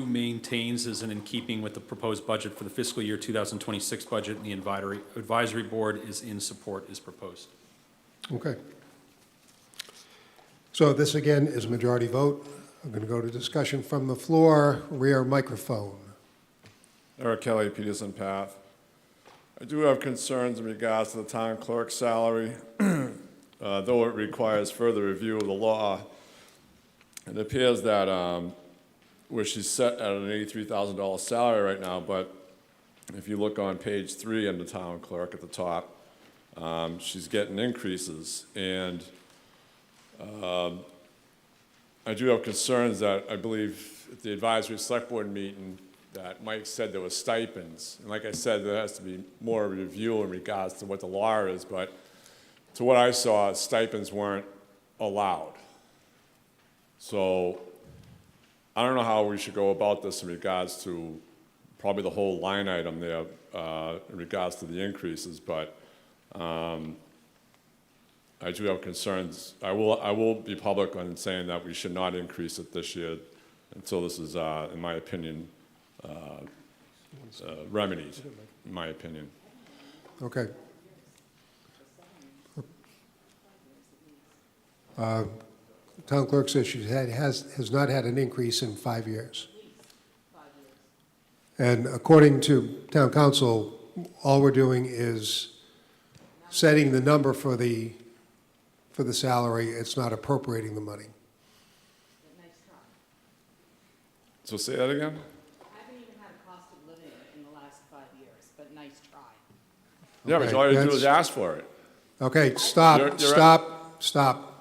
maintains is in keeping with the proposed budget for the fiscal year 2026 budget, and the advisory board is in support as proposed. Okay. So this again is a majority vote. I'm going to go to discussion from the floor, rear microphone. Eric Kelly, Peterson Path. I do have concerns in regards to the town clerk's salary. Though it requires further review of the law, it appears that where she's set at an $83,000 salary right now, but if you look on page 3 in the town clerk at the top, she's getting increases. And I do have concerns that I believe at the advisory select board meeting that Mike said there were stipends. And like I said, there has to be more review in regards to what the law is, but to what I saw, stipends weren't allowed. So I don't know how we should go about this in regards to probably the whole line item there in regards to the increases, but I do have concerns. I will be public on saying that we should not increase it this year until this is, in my opinion, remedied, in my opinion. Okay. Town clerk says she has not had an increase in 5 years. And according to town council, all we're doing is setting the number for the salary. It's not appropriating the money. So say that again? I haven't even had a cost of living in the last 5 years, but nice try. Yeah, but Okay, all you do that's- is ask for it. Okay, You're- stop, you're- stop.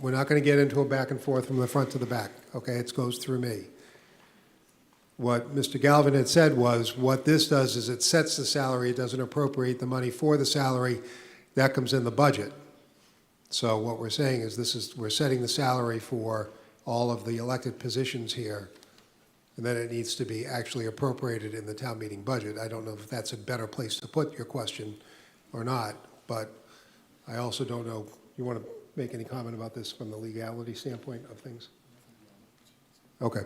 We're not going to get into a back and forth from the front to the back, okay? It goes through me. What Mr. Galvin had said was, what this does is it sets the salary, it doesn't appropriate the money for the salary, that comes in the budget. So what we're saying is we're setting the salary for all of the elected positions here, and then it needs to be actually appropriated in the town meeting budget. I don't know if that's a better place to put your question or not, but I also don't know, you want to make any comment about this from the legality standpoint of things? Okay.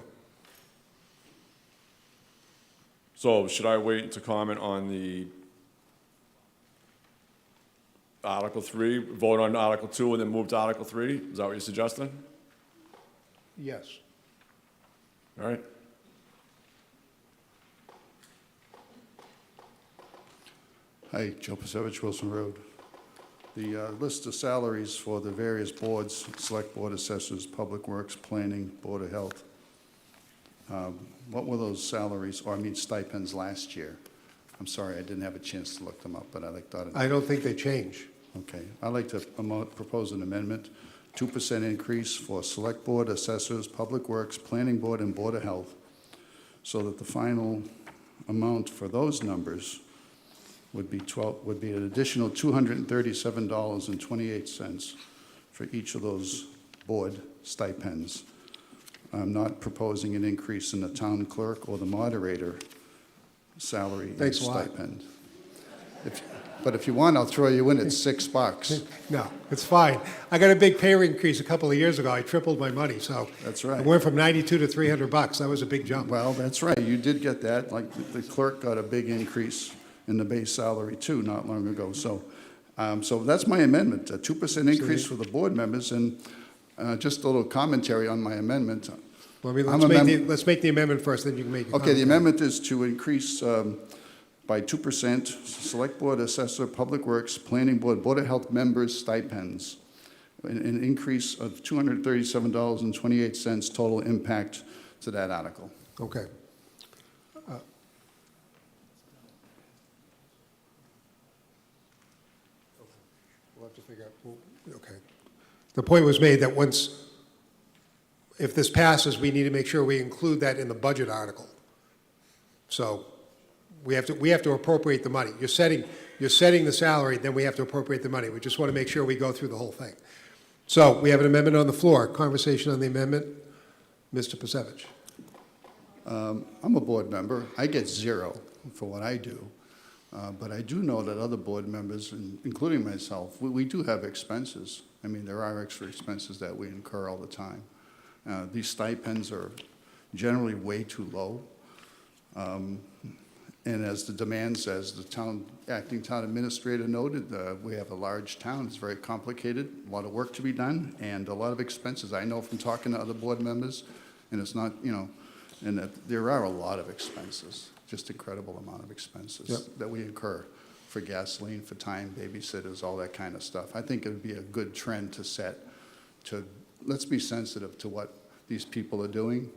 So should I wait to comment on the Article 3, vote on Article 2, and then move to Article 3? Is that what you're suggesting? Yes. All right. Hi, Joe Pasevich, Wilson Road. The list of salaries for the various boards, Select Board, Assessors, Public Works, Planning, Board of Health, what were those salaries, or I mean stipends last year? I'm sorry, I didn't have a chance to look them up, but thought. I don't think they change. Okay, I'd like to propose an amendment, 2% increase for Select Board, Assessors, Public Works, Planning Board, and Board of Health, so that the final amount for those numbers would be an additional $237.28 for each of those board stipends. I'm not proposing an increase in the town clerk or the moderator salary and Thanks a lot. stipend. But if you want, I'll throw you in at $6. No, it's fine. I got a big pay increase a couple of years ago. I tripled my money, so. That's right. I went from 92 to $300. That was a big jump. Well, that's right, you did get that, like the clerk got a big increase in the base salary too, not long ago, so that's my amendment, a 2% increase for the board members, and just a little commentary on my amendment. Let's make the amendment first, then you can make your Okay, the comment. amendment is to increase by 2%, Select Board, Assessor, Public Works, Planning Board, Board of Health members' stipends, an increase of $237.28 total impact to that article. Okay. We'll have to figure out, okay. The point was made that if this passes, we need to make sure we include that in the budget article. So we have to appropriate the money. You're setting the salary, then we have to appropriate the money. We just want to make sure we go through the whole thing. So we have an amendment on the floor. Conversation on the amendment. Mr. Pasevich. I'm a board member. I get 0 for what I do. But I do know that other board members, including myself, we do have expenses. I mean, there are extra expenses that we incur all the time. These stipends are generally way too low. And as the demand says, the acting town administrator noted, we have a large town. It's very complicated, a lot of work to be done, and a lot of expenses. I know from talking to other board members, and it's not, and that there are a lot of expenses, just incredible amount of expenses that we incur for gasoline, for time, babysitters, all that kind of stuff. I think it would be a good trend to set let's be sensitive to what these people are doing.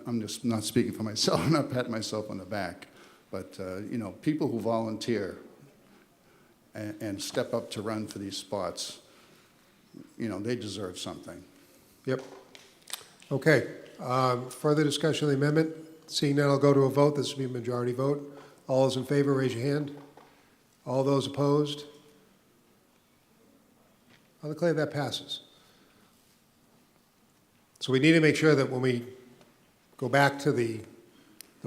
I'm just not speaking for myself, I'm not patting myself on the back, but people who volunteer and step up to run for these spots, they deserve something. Yep. Okay. Further discussion of the amendment? Seeing none, I'll go to a vote. This will be a majority vote. All those in favor, raise your hand. All those opposed? I'll declare that passes. So we need to make sure that when we go back to the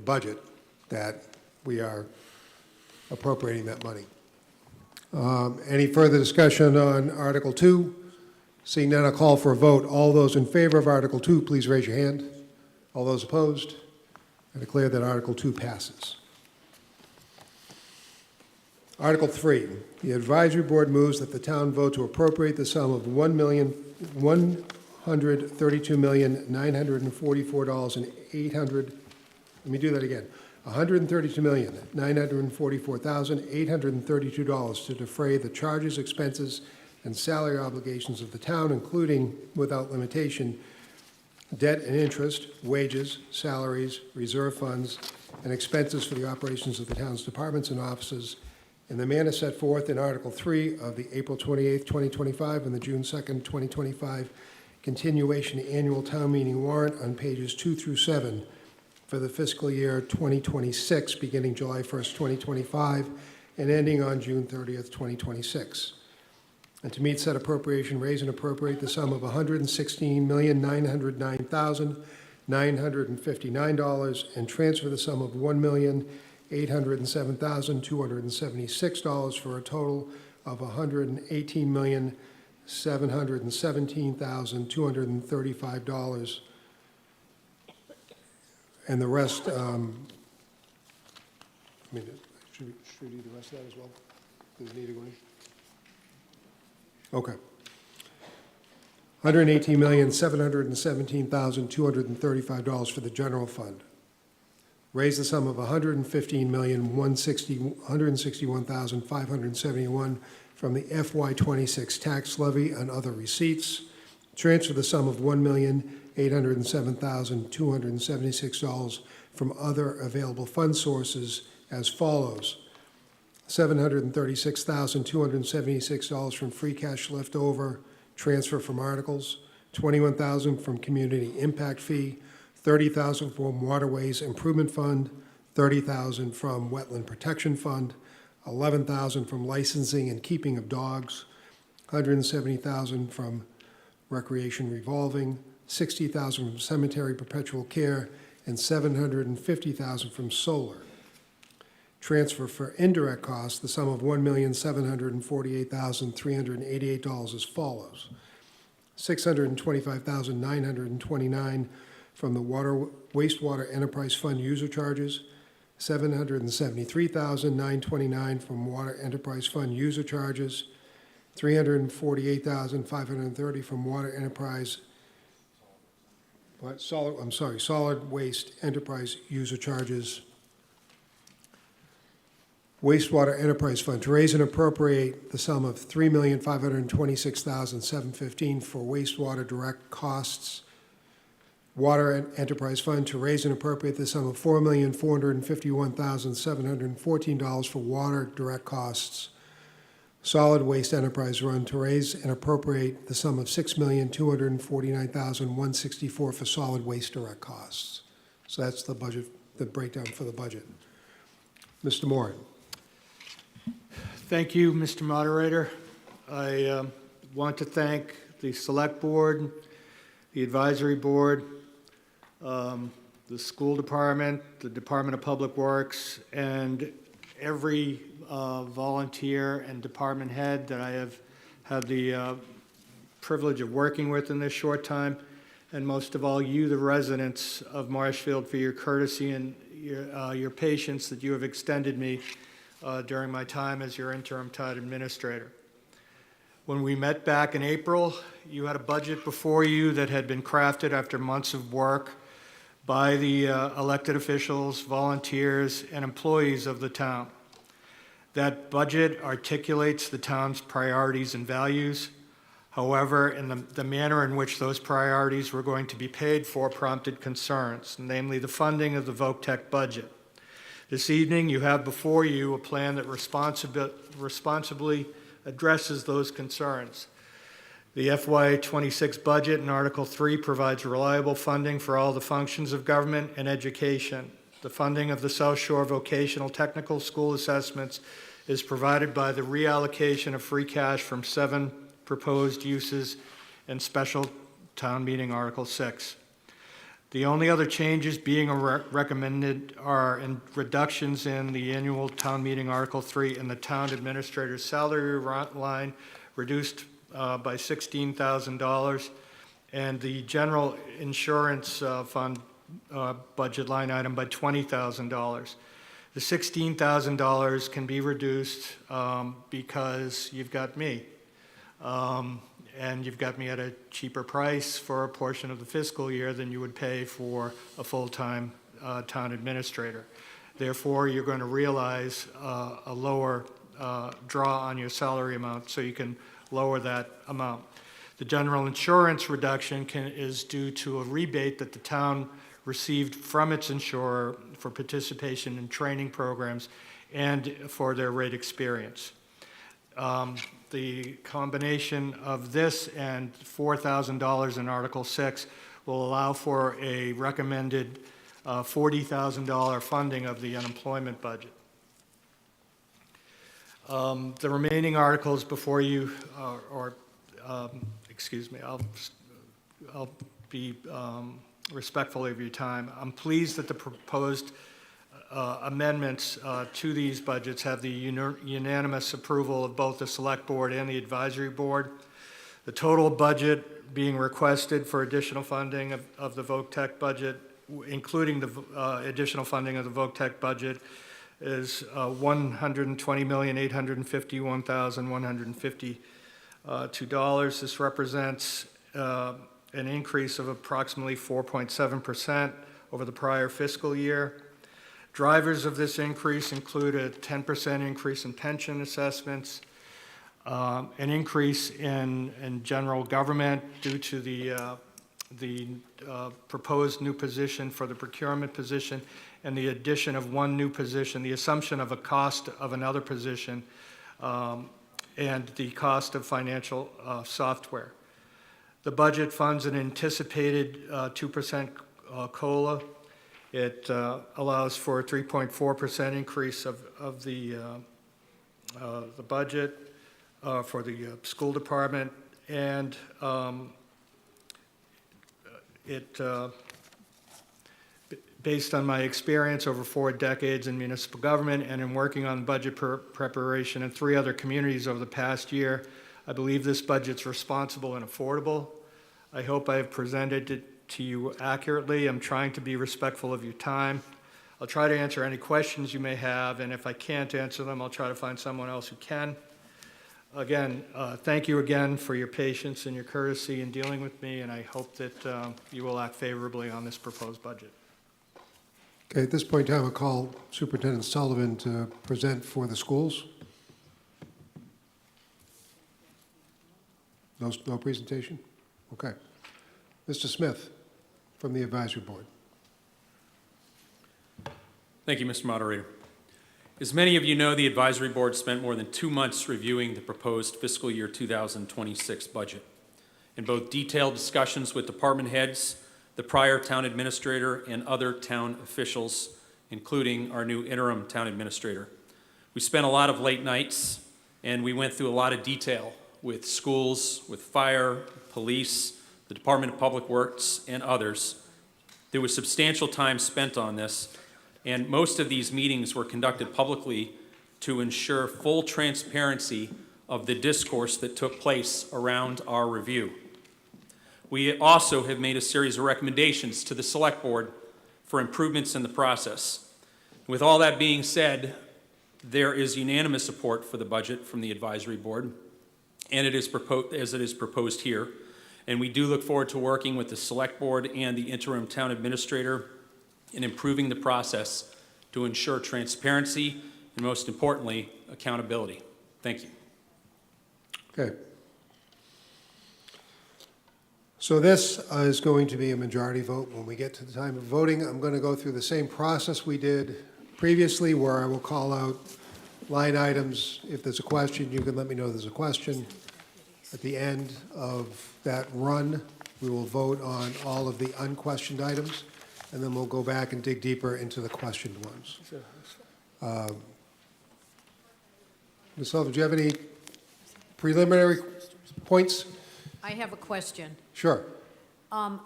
budget, that we are appropriating that money. Any further discussion on Article 2? Seeing none, I'll call for a vote. All those in favor of Article 2, please raise your hand. All those opposed? I declare that Article 2 passes. Article 3, the advisory board moves that the town vote to appropriate the sum of $1,132,944,800 let me do that again. $132,944,832 to defray the charges, expenses, and salary obligations of the town, including, without limitation, debt and interest, wages, salaries, reserve funds, and expenses for the operations of the town's departments and offices in the manner set forth in Article 3 of the April 28, 2025, and the June 2nd, 2025 continuation annual town meeting warrant on pages 2 through 7 for the fiscal year 2026, beginning July 1st, 2025, and ending on June 30th, 2026. And to meet said appropriation, raise and appropriate the sum of $116,909,959 and transfer the sum of $1,807,276 for a total of $118,717,235. And the rest, should we do the rest of that as well? Does it need to go in? Okay. $118,717,235 for the general fund. Raise the sum of $115,161,571 from the FY26 tax levy and other receipts. Transfer the sum of $1,807,276 from other available fund sources as follows. $736,276 from free cash leftover, transfer from articles, $21,000 from community impact fee, $30,000 from waterways improvement fund, $30,000 from wetland protection fund, $11,000 from licensing and keeping of dogs, $170,000 from recreation revolving, $60,000 from cemetery perpetual care, and $750,000 from solar. Transfer for indirect costs, the sum of $1,748,388 as follows. $625,929 from the wastewater enterprise fund user charges, $773,929 from water enterprise fund user charges, $348,530 from water enterprise, solid waste enterprise user charges, wastewater enterprise fund to raise and appropriate the sum of $3,526,715 for wastewater direct costs. Water enterprise fund to raise and appropriate the sum of $4,451,714 for water direct costs. Solid waste enterprise fund to raise and appropriate the sum of $6,249,164 for solid waste direct costs. So that's the budget, the breakdown for the budget. Mr. Moore. Thank you, Mr. Moderator. I want to thank the Select Board, the Advisory Board, the School Department, the Department of Public Works, and every volunteer and department head that I have had the privilege of working with in this short time, and most of all, you, the residents of Marshfield, for your courtesy and your patience that you have extended me during my time as your interim town administrator. When we met back in April, you had a budget before you that had been crafted after months of work by the elected officials, volunteers, and employees of the town. That budget articulates the town's priorities and values. However, in the manner in which those priorities were going to be paid for prompted concerns, namely the funding of the VOCTEC budget. This evening, you have before you a plan that responsibly addresses those concerns. The FY26 budget in Article 3 provides reliable funding for all the functions of government and education. The funding of the South Shore Vocational Technical School assessments is provided by the reallocation of free cash from 7 proposed uses and special town meeting Article 6. The only other changes being recommended are reductions in the annual town meeting Article 3 in the town administrator's salary line, reduced by $16,000, and the general insurance fund budget line item by $20,000. The $16,000 can be reduced because you've got me. And you've got me at a cheaper price for a portion of the fiscal year than you would pay for a full-time town administrator. Therefore, you're going to realize a lower draw on your salary amount, so you can lower that amount. The general insurance reduction is due to a rebate that the town received from its insurer for participation in training programs and for their rate experience. The combination of this and $4,000 in Article 6 will allow for a recommended $40,000 funding of the unemployment budget. The remaining articles before you, excuse me, I'll be respectful of your time. I'm pleased that the proposed amendments to these budgets have the unanimous approval of both the Select Board and the Advisory Board. The total budget being requested for additional funding of the VOC-TEC budget, including the additional funding of the VOC-TEC budget, is $120,851,152. This represents an increase of approximately 4.7% over the prior fiscal year. Drivers of this increase include a 10% increase in pension assessments, an increase in general government due to the proposed new position for the procurement position, and the addition of one new position, the assumption of a cost of another position, and the cost of financial software. The budget funds an anticipated 2% COLA. It allows for a 3.4% increase of the budget for the school department, and based on my experience over 4 decades in municipal government and in working on budget preparation in 3 other communities over the past year, I believe this budget's responsible and affordable. I hope I have presented it to you accurately. I'm trying to be respectful of your time. I'll try to answer any questions you may have, and if I can't answer them, I'll try to find someone else who can. Again, thank you again for your patience and your courtesy in dealing with me, and I hope that you will act favorably on this proposed budget. Okay, at this point in time, I'll call Superintendent Sullivan to present for the schools. No presentation? Okay. Mr. Smith from the Advisory Board. Thank you, Mr. Moderator. As many of you know, the Advisory Board spent more than 2 months reviewing the proposed fiscal year 2026 budget. In both detailed discussions with department heads, the prior town administrator, and other town officials, including our new interim town administrator. We spent a lot of late nights, and we went through a lot of detail with schools, with fire, police, the Department of Public Works, and others. There was substantial time spent on this, and most of these meetings were conducted publicly to ensure full transparency of the discourse that took place around our review. We also have made a series of recommendations to the Select Board for improvements in the process. With all that being said, there is unanimous support for the budget from the Advisory Board, and it is proposed as it is proposed here. And we do look forward to working with the Select Board and the interim town administrator in improving the process to ensure transparency and, most importantly, accountability. Thank you. Okay. So this is going to be a majority vote. When we get to the time of voting, I'm going to go through the same process we did previously, where I will call out line items. If there's a question, you can let me know there's a question. At the end of that run, we will vote on all of the unquestioned items, and then we'll go back and dig deeper into the questioned ones. Ms. Sullivan, do you have any preliminary points? I have a question. Sure.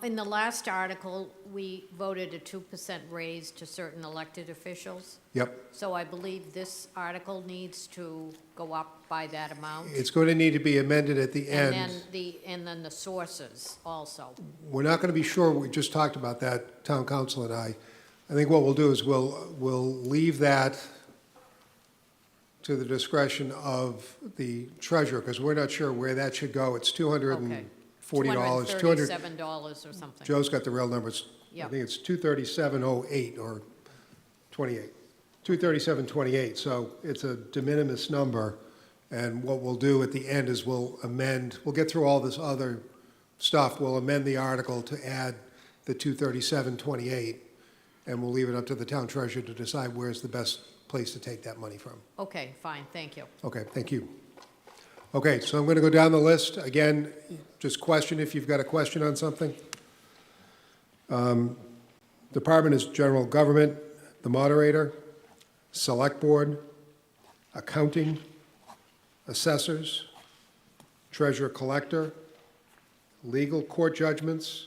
In the last article, we voted a 2% raise to certain elected officials. Yep. So I believe this article needs to go up by that amount. It's going to need to be amended at the end. And then the sources also. We're not going to be sure. We just talked about that, Town Council and I. I think what we'll do is we'll leave that to the discretion of the treasurer, because we're not sure where that should go. It's $240. $237 or something. Joe's got the real numbers. Yep. think it's 23708 or 28. 23728, so it's a de minimis number. And what we'll do at the end is we'll get through all this other stuff, we'll amend the article to add the 23728, and we'll leave it up to the town treasurer to decide where's the best place to take that money from. Okay, fine, thank you. Okay, thank you. Okay, so I'm going to go down the list. Again, just question if you've got a question on something. Department is General Government, the Moderator, Select Board, Accounting, Assessors, Treasurer Collector, Legal Court Judgments,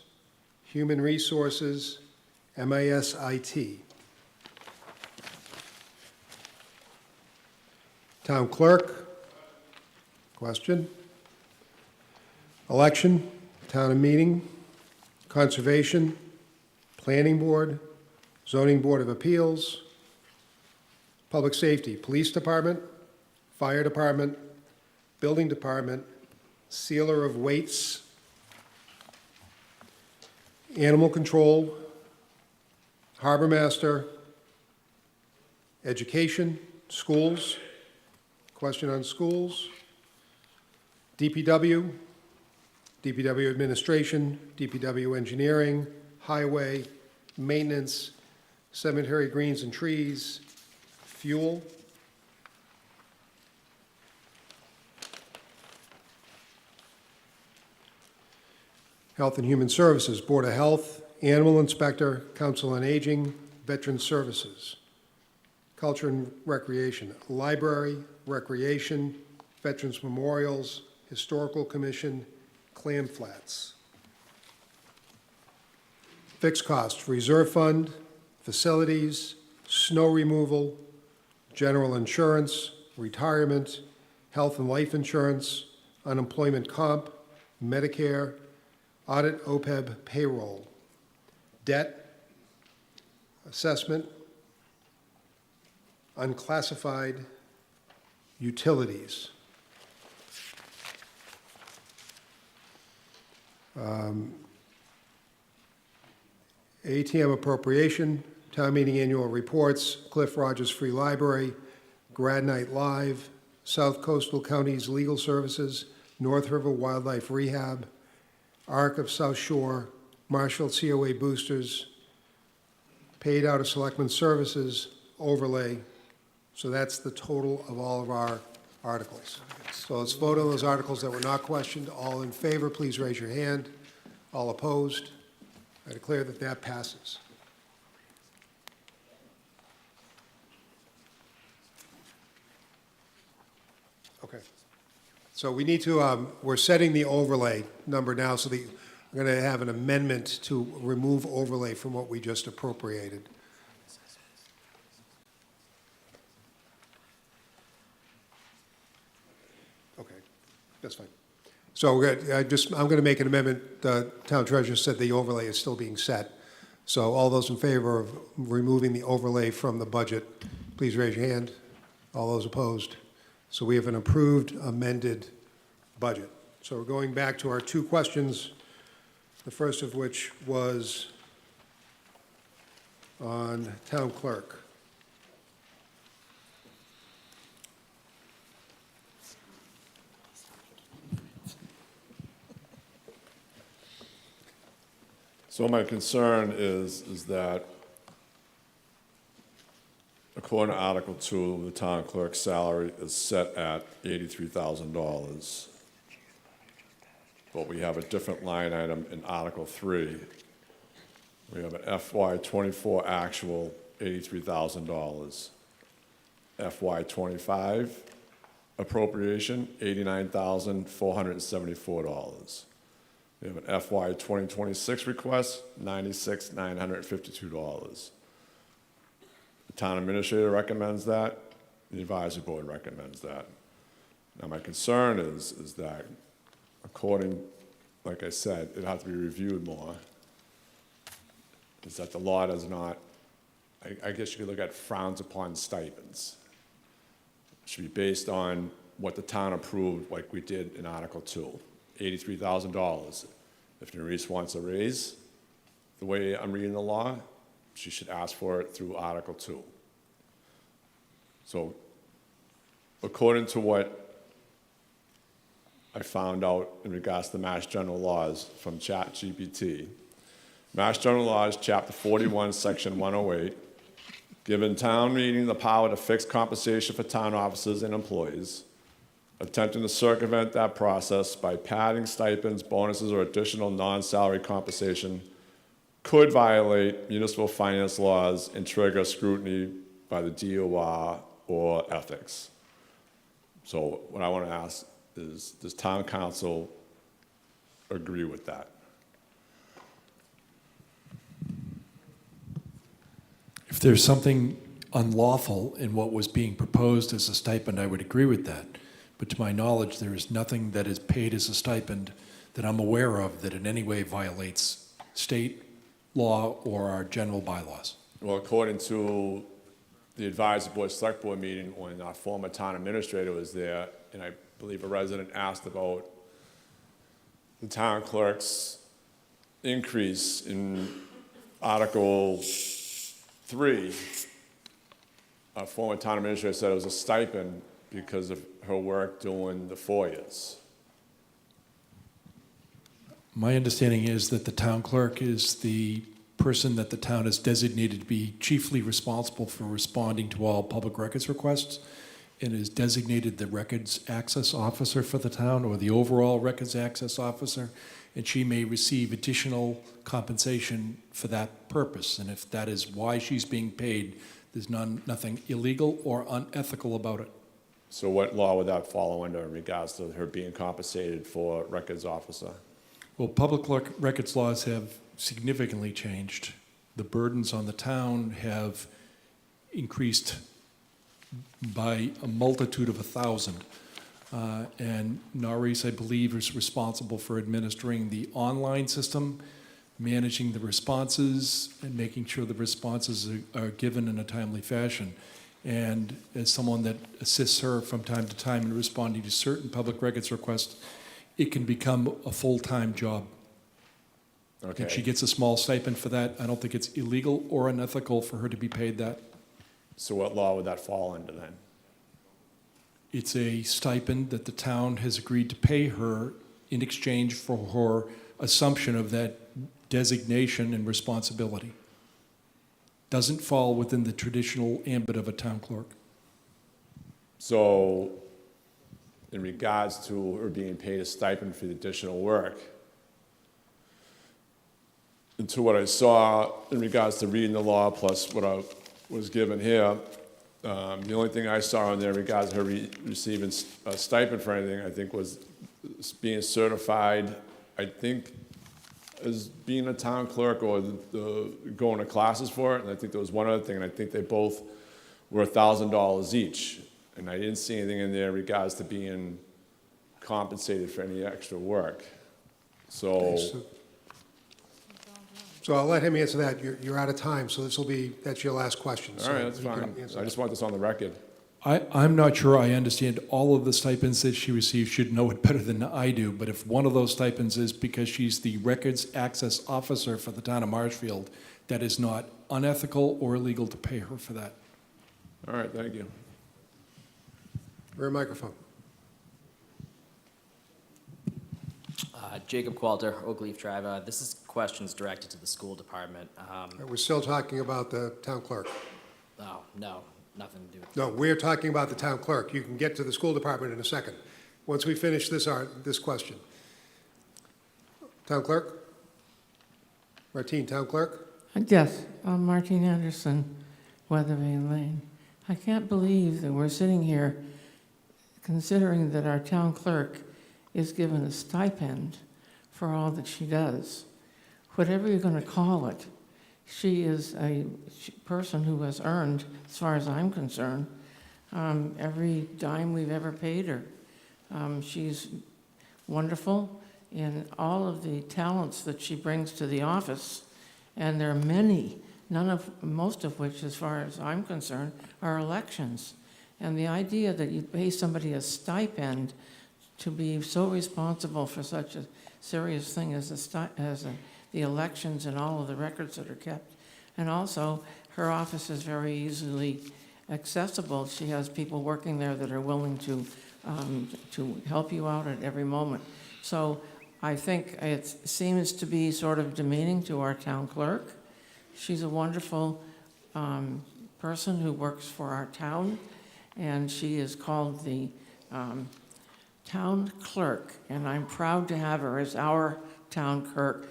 Human Resources, MASIT. Town Clerk, question. Election, Town and Meeting, Conservation, Planning Board, Zoning Board of Appeals, Public Safety, Police Department, Fire Department, Building Department, Sealer of Weights, Animal Control, Harbor Master, Education, Schools, question on schools, DPW, DPW Administration, DPW Engineering, Highway, Maintenance, Cemetery Greens and Trees, Fuel, Health and Human Services, Board of Health, Animal Inspector, Council on Aging, Veteran Services, Culture and Recreation, Library, Recreation, Veterans Memorials, Historical Commission, Clam Flats. Fixed costs, Reserve Fund, Facilities, Snow Removal, General Insurance, Retirement, Health and Life Insurance, Unemployment Comp, Medicare, Audit OPEB Payroll, Debt, Assessment, Unclassified, Utilities. ATM Appropriation, Town Meeting Annual Reports, Cliff Rogers Free Library, Grad Night Live, South Coastal Counties Legal Services, North River Wildlife Rehab, Arc of South Shore, Marshfield COA Boosters, paid out of Selectmen Services, overlay. So that's the total of all of our articles. So let's vote on those articles that were not questioned. All in favor, please raise your hand. All opposed? I declare that that passes. Okay. So we need to, we're setting the overlay number now, so we're going to have an amendment to remove overlay from what we just appropriated. Okay, that's fine. So I'm going to make an amendment. The town treasurer said the overlay is still being set. So all those in favor of removing the overlay from the budget, please raise your hand. All those opposed? So we have an approved amended budget. So we're going back to our two questions, the first of which was on town clerk. So my concern is that according to Article 2, the town clerk's salary is set at $83,000. But we have a different line item in Article 3. We have an FY24 actual, $83,000. FY25 appropriation, $89,474. We have an FY 2026 request, $96,952. The town administrator recommends that, the advisory board recommends that. Now, my concern is that according, like I said, it has to be reviewed more, is that the law does not, I guess you could look at frowns upon stipends. It should be based on what the town approved, like we did in Article 2. $83,000. If Nerese wants a raise, the way I'm reading the law, she should ask for it through Article 2. So according to what I found out in regards to the Mass General Laws from ChatGPT, Mass General Laws, Chapter 41, Section 108, giving town meeting the power to fix compensation for town officers and employees, attempting to circumvent that process by padding stipends, bonuses, or additional non-salary compensation could violate municipal finance laws and trigger scrutiny by the DOR or ethics. So what I want to ask is, does town council agree with that? If there's something unlawful in what was being proposed as a stipend, I would agree with that. But to my knowledge, there is nothing that is paid as a stipend that I'm aware of that in any way violates state law or our general bylaws. Well, according to the advisory board, select board meeting, when our former town administrator was there, and I believe a resident asked about the town clerk's increase in Article 3, our former town administrator said it was a stipend because of her work doing the FOIAs. My understanding is that the town clerk is the person that the town has designated to be chiefly responsible for responding to all public records requests, and is designated the records access officer for the town, or the overall records access officer, and she may receive additional compensation for that purpose. And if that is why she's being paid, there's nothing illegal or unethical about it. So what law would that fall under in regards to her being compensated for records officer? Well, public records laws have significantly changed. The burdens on the town have increased by a multitude of 1,000. And Norris, I believe, is responsible for administering the online system, managing the responses, and making sure the responses are given in a timely fashion. And as someone that assists her from time to time in responding to certain public records requests, it can become a full-time job. Okay. And she gets a small stipend for that. I don't think it's illegal or unethical for her to be paid that. So what law would that fall under then? It's a stipend that the town has agreed to pay her in exchange for her assumption of that designation and responsibility. Doesn't fall within the traditional ambit of a town clerk. So in regards to her being paid a stipend for the additional work, and to what I saw in regards to reading the law plus what I was given here, the only thing I saw in there in regards to her receiving a stipend for anything, I think, was being certified, I think, as being a town clerk or going to classes for it. And I think there was one other thing, and I think they both were $1,000 each. And I didn't see anything in there in regards to being compensated for any extra work. So, So I'll let him answer that. You're out of time, so that's your last question. all right, that's fine. I just want this on the record. I'm not sure I understand all of the stipends that she receives, should know it better than I do, but if one of those stipends is because she's the records access officer for the town of Marshfield, that is not unethical or illegal to pay her for that. All right, thank you. Rear microphone. Jacob Qualter, Oakleaf Drive. This is questions directed to the school department. We're still talking about the town clerk. Oh, no, nothing to do with No, we're talking about the town clerk. You can get to the school department in a second, once we finish this question. Town clerk? Martine, town clerk? Yes, I'm Martine Anderson, Weathervane Lane. I can't believe that we're sitting here considering that our town clerk is given a stipend for all that she does. Whatever you're going to call it, she is a person who has earned, as far as I'm concerned, every dime we've ever paid her. She's wonderful in all of the talents that she brings to the office, and there are many, most of which, as far as I'm concerned, are elections. And the idea that you pay somebody a stipend to be so responsible for such a serious thing as the elections and all of the records that are kept. And also, her office is very easily accessible. She has people working there that are willing to help you out at every moment. So I think it seems to be sort of demeaning to our town clerk. She's a wonderful person who works for our town, and she is called the town clerk, and I'm proud to have her as our town clerk,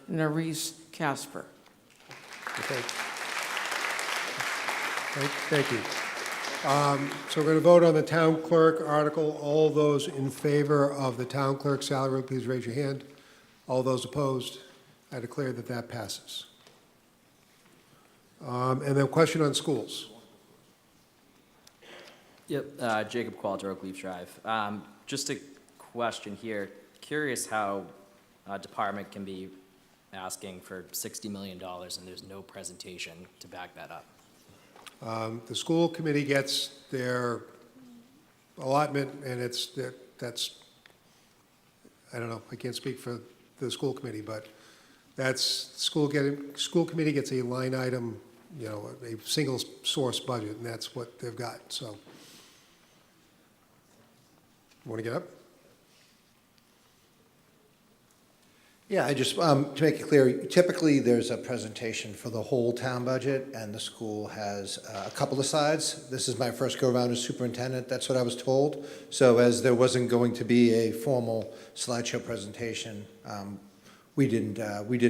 Nerese Casper. Okay. Thank you. So we're going to vote on the town clerk article. All those in favor of the town clerk salary, please raise your hand. All those opposed, I declare that that passes. And then question on schools. Yep, Jacob Qualter, Oakleaf Drive. Just a question here. Curious how a department can be asking for $60 million and there's no presentation to back that up. The school committee gets their allotment, and that's, I don't know, I can't speak for the school committee, but that's, school committee gets a line item, you know, a single source budget, and that's what they've got, so. Want to get up? Yeah, I just, to make it clear, typically there's a presentation for the whole town budget, and the school has a couple of slides. This is my first go-around as superintendent, that's what I was told. So as there wasn't going to be a formal slideshow presentation, we didn't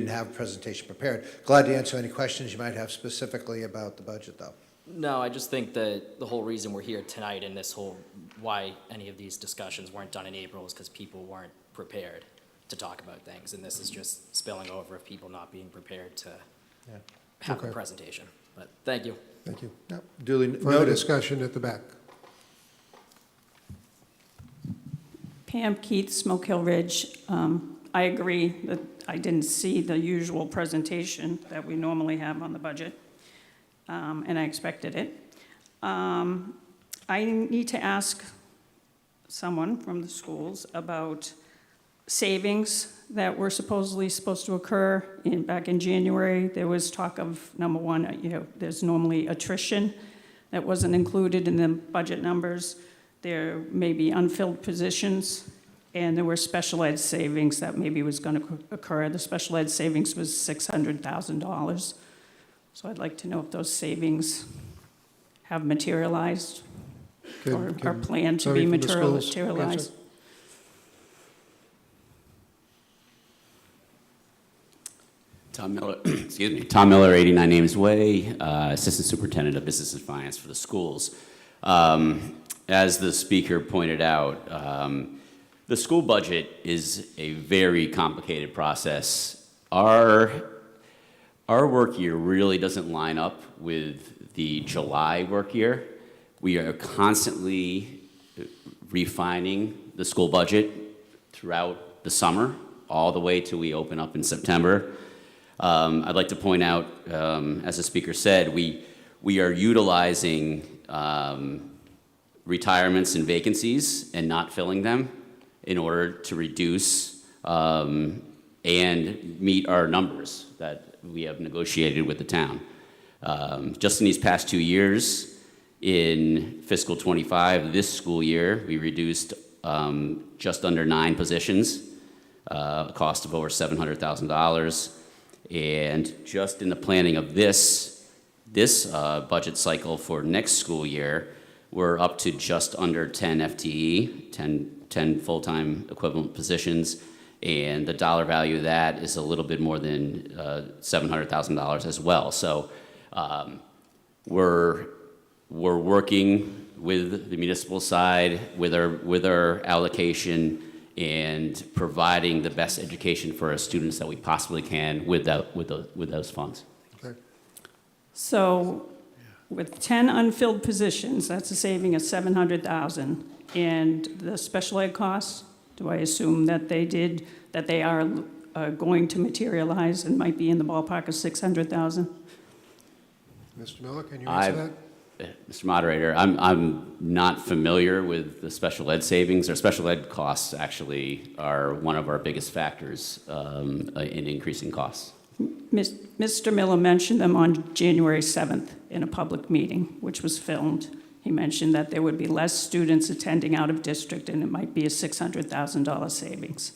have a presentation prepared. Glad to answer any questions you might have specifically about the budget, though. No, I just think that the whole reason we're here tonight and this whole, why any of these discussions weren't done in April is because people weren't prepared to talk about things, and this is just spilling over of people not being prepared to have a presentation. But thank you. Thank you. Yep, duly Further noted. discussion at the back. Pam Keith, Smoke Hill Ridge. I agree that I didn't see the usual presentation that we normally have on the budget, and I expected it. I need to ask someone from the schools about savings that were supposed to occur back in January. There was talk of, number one, you know, there's normally attrition that wasn't included in the budget numbers. There may be unfilled positions, and there were special ed savings that maybe was going to occur. The special ed savings was $600,000. So I'd like to know if those savings have materialized or are planned to be materialized. Tom Miller, excuse me, Tom Miller, 89 Ames Way, Assistant Superintendent of Business and Finance for the schools. As the speaker pointed out, the school budget is a very complicated process. Our work year really doesn't line up with the July work year. We are constantly refining the school budget throughout the summer, all the way till we open up in September. I'd like to point out, as the speaker said, we are utilizing retirements and vacancies and not filling them in order to reduce and meet our numbers that we have negotiated with the town. Just in these past 2 years, in fiscal '25, this school year, we reduced just under 9 positions, a cost of over $700,000. And just in the planning of this budget cycle for next school year, we're up to just under 10 FTE, 10 full-time equivalent positions, and the dollar value of that is a little bit more than $700,000 as well. So we're working with the municipal side, with our allocation, and providing the best education for our students that we possibly can with those funds. Okay. So with 10 unfilled positions, that's a saving of $700,000. And the special ed costs, do I assume that they are going to materialize and might be in the ballpark of $600,000? Mr. Miller, can you answer that? Mr. Moderator, I'm not familiar with the special ed savings. Our special ed costs actually are one of our biggest factors in increasing costs. Mr. Miller mentioned them on January 7th in a public meeting, which was filmed. He mentioned that there would be less students attending out of district, and it might be a $600,000 savings.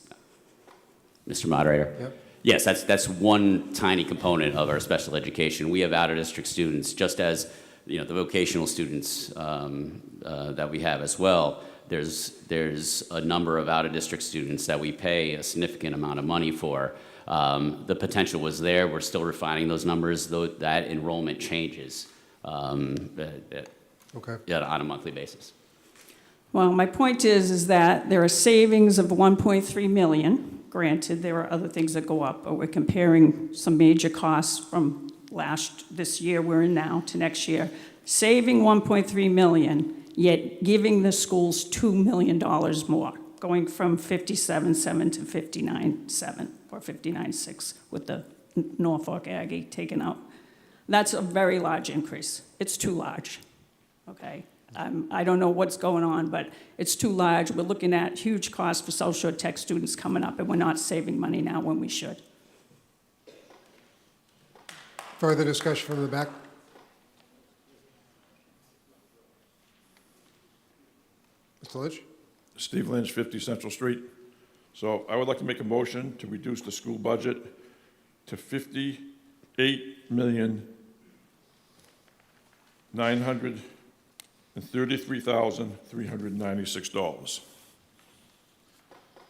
Mr. Moderator? Yep. Yes, that's one tiny component of our special education. We have out-of-district students, just as the vocational students that we have as well. There's a number of out-of-district students that we pay a significant amount of money for. The potential was there. We're still refining those numbers, though that enrollment changes Okay. on a monthly basis. Well, my point is that there are savings of 1.3 million. Granted, there are other things that go up, but we're comparing some major costs from this year we're in now to next year, saving 1.3 million, yet giving the schools $2 million more, going from 57.7 to 59.7 or 59.6 with the Norfolk Aggie taken out. That's a very large increase. It's too large, okay? I don't know what's going on, but it's too large. We're looking at huge costs for South Shore Tech students coming up, and we're not saving money now when we should. Further discussion from the back? Mr. Lynch? Steve Lynch, 50 Central Street. So I would like to make a motion to reduce the school budget to $58,933,396.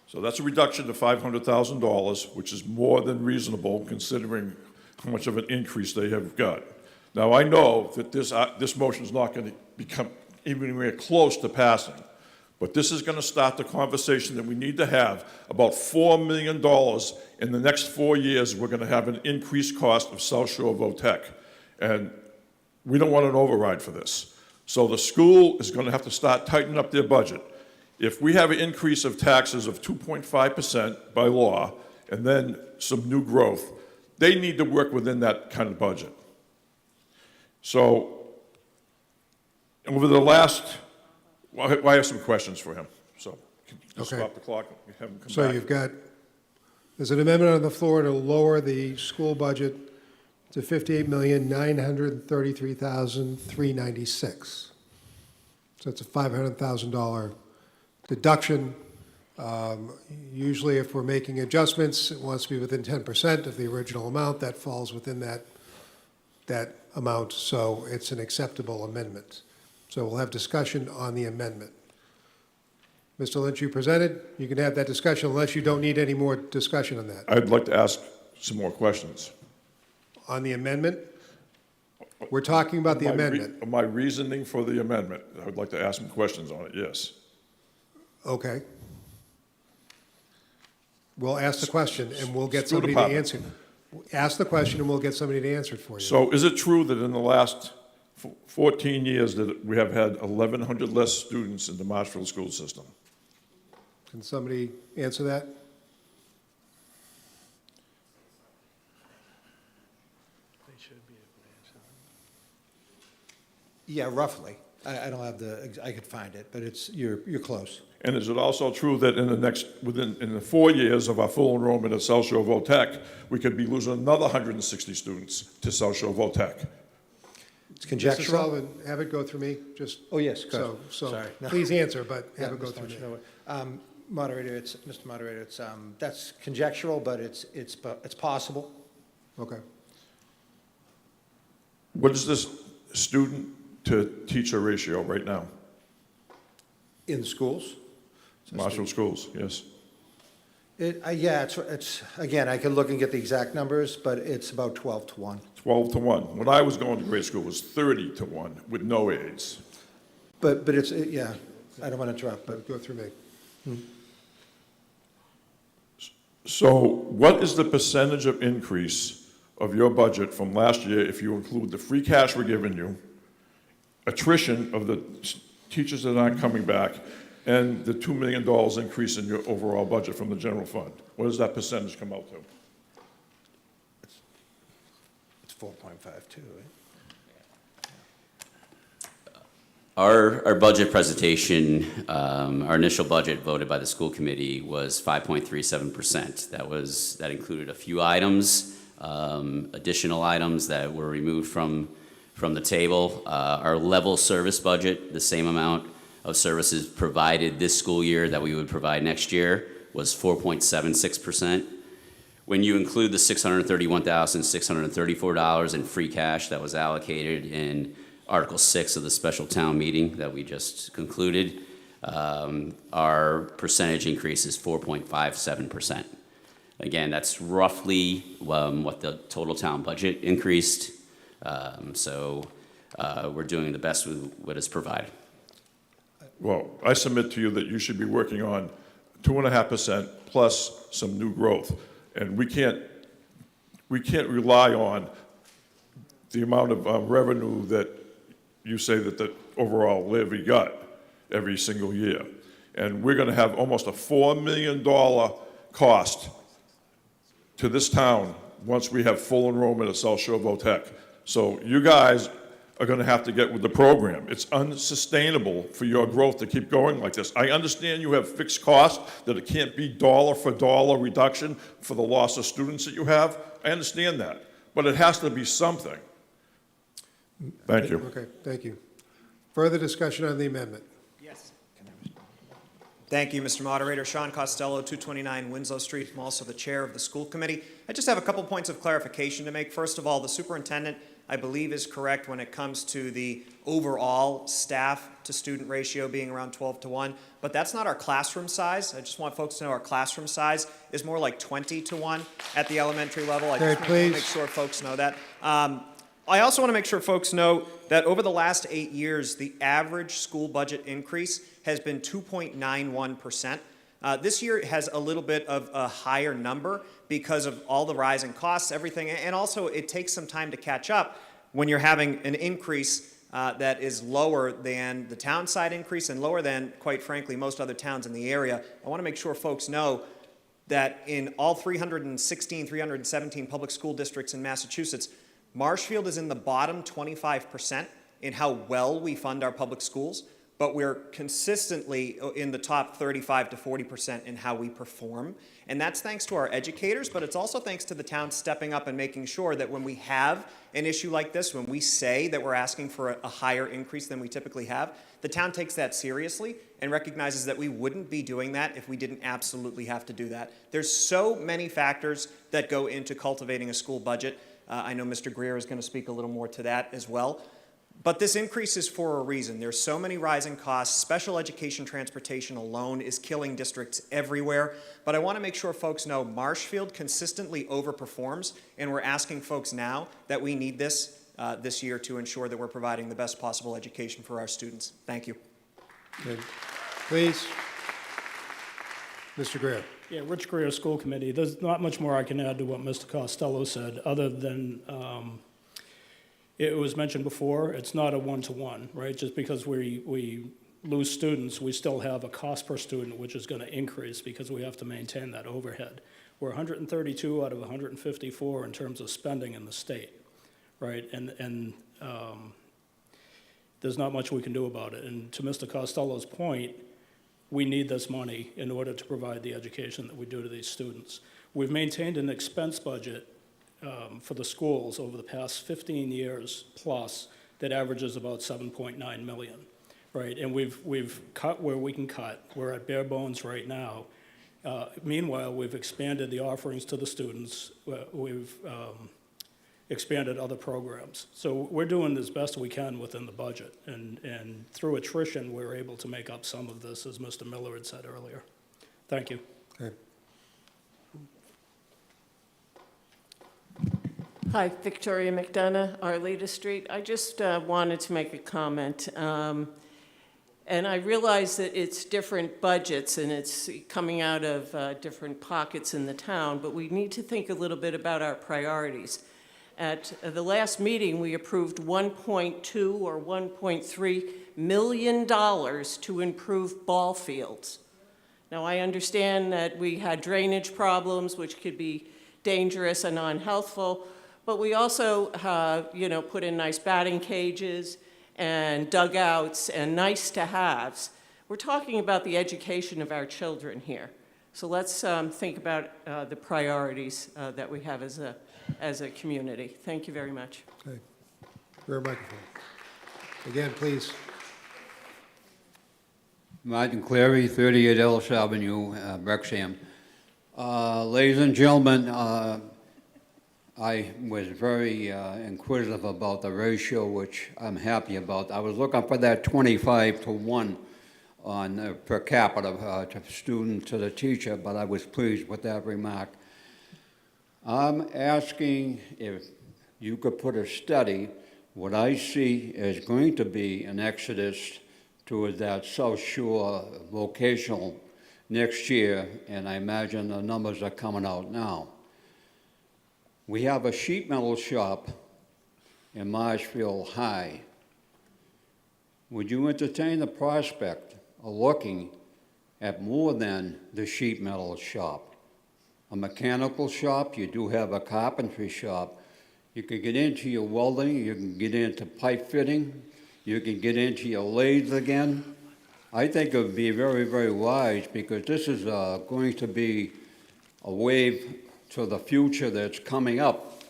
So that's a reduction of $500,000, which is more than reasonable considering how much of an increase they have got. Now, I know that this motion is not going to become anywhere close to passing, but this is going to start the conversation that we need to have about $4 million in the next 4 years. We're going to have an increased cost of South Shore VOTEC, and we don't want an override for this. So the school is going to have to start tightening up their budget. If we have an increase of taxes of 2.5% by law, and then some new growth, they need to work within that kind of budget. So over the last, well, I have some questions for him. So can you just Okay. stop the clock and have him come So back? you've got, there's an amendment on the floor to lower the school budget to $58,933,396. So it's a $500,000 deduction. Usually if we're making adjustments, it wants to be within 10% of the original amount. That falls within that amount, so it's an acceptable amendment. So we'll have discussion on the amendment. Mr. Lynch, you presented. You can have that discussion unless you don't need any more discussion on that. I'd like to ask some more questions. On the amendment? We're talking about the amendment. My reasoning for the amendment. I would like to ask some questions on it, yes. Okay. We'll ask the question and we'll get School somebody to department. answer. Ask the question and we'll get somebody to answer it for you. So is it true that in the last 14 years that we have had 1,100 less students in the Marshfield school system? Can somebody answer that? Yeah, roughly. I don't have I could find it, but you're close. And is it also true that in the 4 years of our full enrollment at South Shore VOTEC, we could be losing another 160 students to South Shore VOTEC? It's Mr. conjectural. Sullivan, have it go through me, just. Oh, yes, go ahead. So Sorry. No. please answer, but have Yeah, it go Mr. through me. Lynch, Moderator, Mr. Moderator, that's conjectural, but it's possible. Okay. What is this student to teacher ratio right now? In schools? Marshfield schools, yes. Yeah, it's, again, I can look and get the exact numbers, but it's about 12 to 1. 12 to 1. When I was going to grade school, it was 30 to 1 with no aides. But it's, yeah, I don't want to interrupt, but Go through me. So what is the percentage of increase of your budget from last year if you include the free cash we're giving you, attrition of the teachers that aren't coming back, and the $2 million increase in your overall budget from the general fund? What does that percentage come out to? it's 4.52, right? Our budget presentation, our initial budget voted by the school committee was 5.37%. That included a few items, additional items that were removed from the table. Our level service budget, the same amount of services provided this school year that we would provide next year, was 4.76%. When you include the $631,634 in free cash that was allocated in Article 6 of the special town meeting that we just concluded, our percentage increase is 4.57%. Again, that's roughly what the total town budget increased. So we're doing the best with what is provided. Well, I submit to you that you should be working on 2.5% plus some new growth. And we can't rely on the amount of revenue that you say that the overall levy got every single year. And we're gonna have almost a $4 million cost to this town once we have full enrollment at South Shore Votech. So you guys are gonna have to get with the program. It's unsustainable for your growth to keep going like this. I understand you have fixed costs, that it can't be dollar for dollar reduction for the loss of students that you have. I understand that, but it has to be something. Thank you. Okay, thank you. Further discussion on the amendment? Yes. Thank you, Mr. Moderator. Sean Costello, 229 Winslow Street. I'm also the chair of the school committee. I just have a couple points of clarification to make. First of all, the superintendent, I believe, is correct when it comes to the overall staff to student ratio being around 12:1, but that's not our classroom size. I just want folks to know our classroom size is more like 20:1 at the elementary level. I just want to make sure folks know that. I also want to make sure folks know that over the last 8 years, the average school budget increase has been 2.91%. This year has a little bit of a higher number because of all the rising costs, everything, and also it takes some time to catch up when you're having an increase that is lower than the town side increase and lower than, quite frankly, most other towns in the area. I want to make sure folks know that in all 317 public school districts in Massachusetts, Marshfield is in the bottom 25% in how well we fund our public schools, but we're consistently in the top 35 to 40% in how we perform. And that's thanks to our educators, but it's also thanks to the town stepping up and making sure that when we have an issue like this, when we say that we're asking for a higher increase than we typically have, the town takes that seriously and recognizes that we wouldn't be doing that if we didn't absolutely have to do that. There's so many factors that go into cultivating a school budget. I know Mr. Greer is going to speak a little more to that as well. But this increase is for a reason. There's so many rising costs. Special education transportation alone is killing districts everywhere. But I want to make sure folks know Marshfield consistently overperforms, and we're asking folks now that we need this this year to ensure that we're providing the best possible education for our students. Thank you. Okay. Please. Mr. Greer. Yeah, Rich Greer, School Committee. There's not much more I can add to what Mr. Costello said, other than it was mentioned before, it's not a one-to-one, right? Just because we lose students, we still have a cost per student, which is going to increase because we have to maintain that overhead. We're 132 out of 154 in terms of spending in the state, right? And there's not much we can do about it. And to Mr. Costello's point, we need this money in order to provide the education that we do to these students. We've maintained an expense budget for the schools over the past 15 years plus that averages about 7.9 million, right? And we've cut where we can cut. We're at bare bones right now. Meanwhile, we've expanded the offerings to the students. We've expanded other programs. So we're doing as best we can within the budget. And through attrition, we're able to make up some of this, as Mr. Miller had said earlier. Thank you. Okay. Hi, Victoria McDonough, Arleta Street. I just wanted to make a comment. And I realize that it's different budgets and it's coming out of different pockets in the town, but we need to think a little bit about our priorities. At the last meeting, we approved $1.2 or $1.3 million to improve ball fields. Now, I understand that we had drainage problems, which could be dangerous and unhealthful, but we also, put in nice batting cages, and dugouts and nice-to-haves. We're talking about the education of our children here. So let's think about the priorities that we have as a community. Thank you very much. Okay. Rear microphone. Again, please. Martin Clary, 38 Ellis Avenue, Wrexham. Ladies and gentlemen, I was very inquisitive about the ratio, which I'm happy about. I was looking for that 25-to-1 on per capita to student to the teacher, but I was pleased with that remark. I'm asking if you could put a study. What I see is going to be an exodus towards that South Shore vocational next year, and I imagine the numbers are coming out now. We have a sheet metal shop in Marshfield High. Would you entertain the prospect of looking at more than the sheet metal shop? A mechanical shop, you do have a carpentry shop. You can get into your welding, you can get into pipe fitting, you can get into your lathes again. I think it would be very, very wise, because this is going to be a wave to the future that's coming up.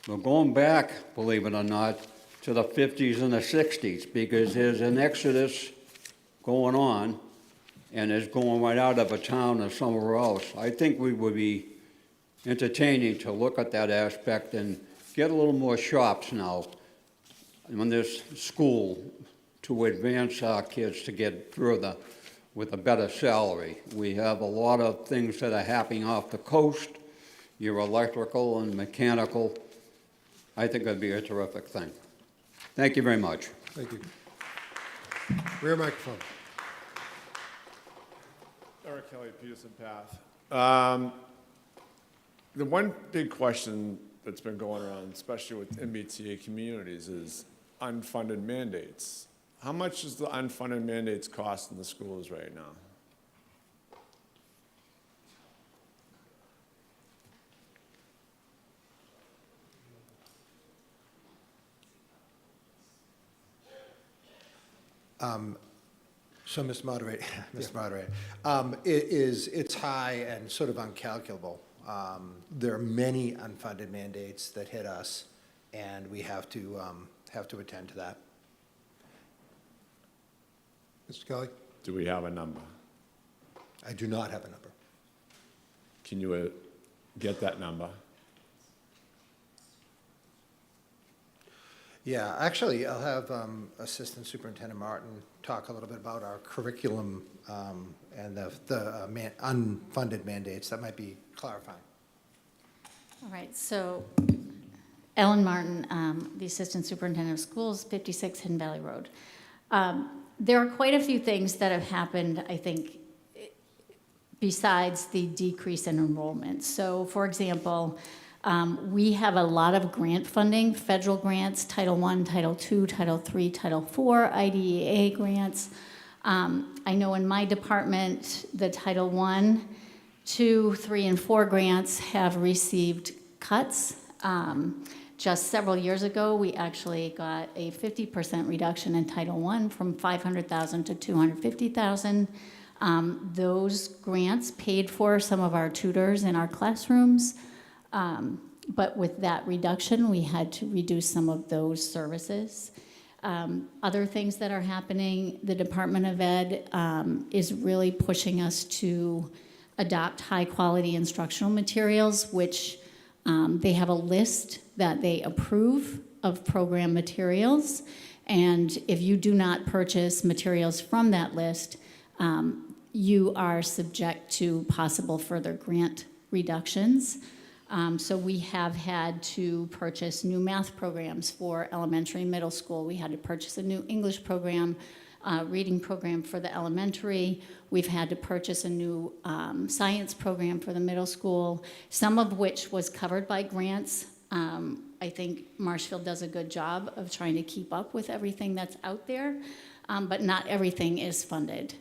We're going back, believe it or not, to the 50s and the 60s, because there's an exodus going on, and it's going right out of a town or somewhere else. I think we would be entertaining to look at that aspect and get a little more shops now in this school to advance our kids to get further with a better salary. We have a lot of things that are happening off the coast, your electrical and mechanical. I think that'd be a terrific thing. Thank you very much. Thank you. Rear microphone. Eric Kelly, Peterson Path. The one big question that's been going around, especially with MBTA communities, is unfunded mandates. How much does the unfunded mandates cost in the schools right now? So, Mr. Moderator, it's high and sort of uncalculable. There are many unfunded mandates that hit us, and we have to attend to that. Mr. Kelly? Do we have a number? I do not have a number. Can you get that number? Yeah, actually, I'll have Assistant Superintendent Martin talk a little bit about our curriculum and the unfunded mandates. That might be clarifying. All right, so Ellen Martin, the Assistant Superintendent of Schools, 56 Hidden Valley Road. There are quite a few things that have happened, I think, besides the decrease in enrollment. So, for example, we have a lot of grant funding, federal grants, Title I, Title II, Title III, Title IV, IDEA grants. I know in my department, the Title I, II, III, and IV grants have received cuts. Just several years ago, we actually got a 50% reduction in Title I from $500,000 to $250,000. Those grants paid for some of our tutors in our classrooms. But with that reduction, we had to reduce some of those services. Other things that are happening, the Department of Ed is really pushing us to adopt high-quality instructional materials, which they have a list that they approve of program materials. And if you do not purchase materials from that list, you are subject to possible further grant reductions. So we have had to purchase new math programs for elementary and middle school. We had to purchase a new English program, reading program for the elementary. We've had to purchase a new science program for the middle school, some of which was covered by grants. I think Marshfield does a good job of trying to keep up with everything that's out there, but not everything is funded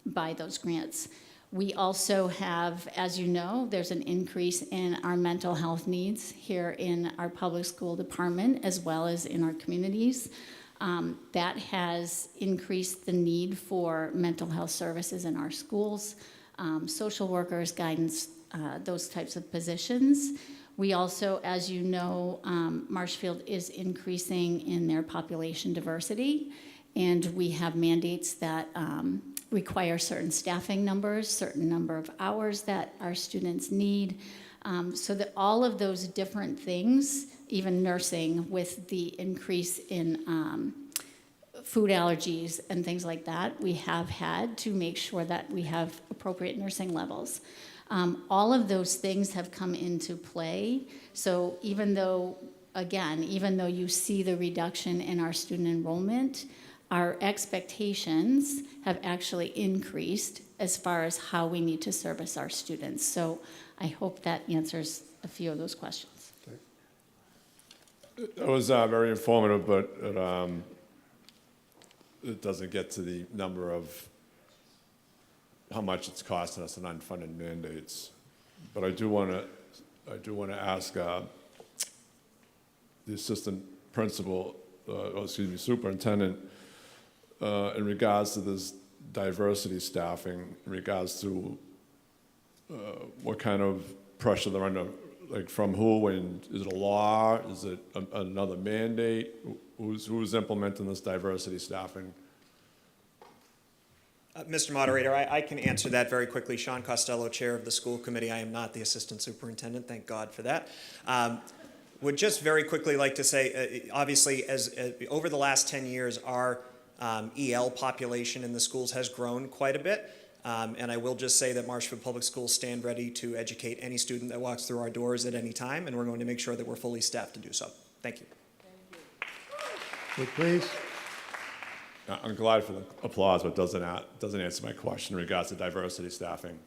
by those grants. We also have, as you know, there's an increase in our mental health needs here in our public school department as well as in our communities. That has increased the need for mental health services in our schools, social workers, guidance, those types of positions. We also, as you know, Marshfield is increasing in their population diversity, and we have mandates that require certain staffing numbers, certain number of hours that our students need, so that all of those different things, even nursing with the increase in food allergies and things like that, we have had to make sure that we have appropriate nursing levels. All of those things have come into play. So even though, again, even though you see the reduction in our student enrollment, our expectations have actually increased as far as how we need to service our students. So I hope that answers a few of those questions. It was very informative, but it doesn't get to the number of how much it's costing us in unfunded mandates. But I do want to ask the assistant principal, superintendent, in regards to this diversity staffing, in regards to what kind of pressure they're under, like from who, and is it a law, is it another mandate? Who's implementing this diversity staffing? Mr. Moderator, I can answer that very quickly. Sean Costello, Chair of the School Committee. I am not the Assistant Superintendent, thank God for that. Would just very quickly like to say, obviously, over the last 10 years, our EL population in the schools has grown quite a bit. And I will just say that Marshfield Public Schools stand ready to educate any student that walks through our doors at any time, and we're going to make sure that we're fully staffed to do so. Thank you. Please. I'm glad for the applause, but doesn't answer my question in regards to diversity staffing.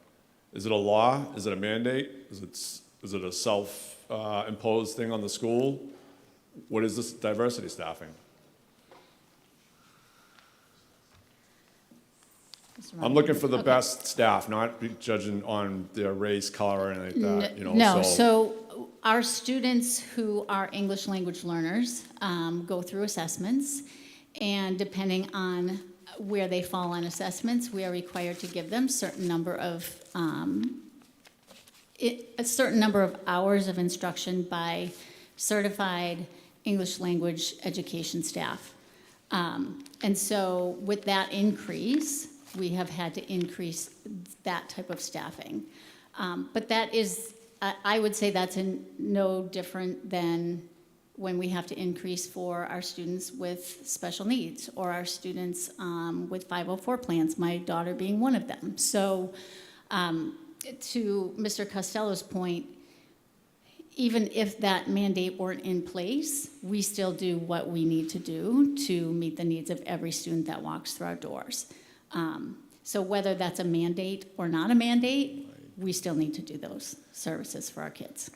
Is it a law? Is it a mandate? Is it a self-imposed thing on the school? What is this diversity staffing? I'm looking for the best staff, not judging on their race, color, or anything like that. No, so our students who are English language learners go through assessments, and depending on where they fall on assessments, we are required to give them a certain number of hours of instruction by certified English language education staff. And so with that increase, we have had to increase that type of staffing. But that is, I would say that's no different than when we have to increase for our students with special needs or our students with 504 plans, my daughter being one of them. So to Mr. Costello's point, even if that mandate weren't in place, we still do what we need to do to meet the needs of every student that walks through our doors. So whether that's a mandate or not a mandate, we still need to do those services for our kids.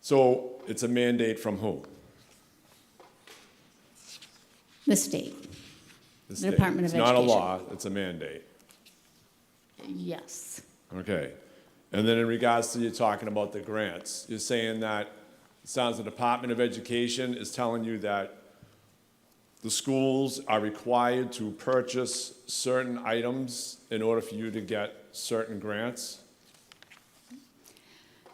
So it's a mandate from who? The state. The Department of Education. It's not a Education. law, it's a mandate. Yes. Okay. And then in regards to you talking about the grants, you're saying that it sounds the Department of Education is telling you that the schools are required to purchase certain items in order for you to get certain grants?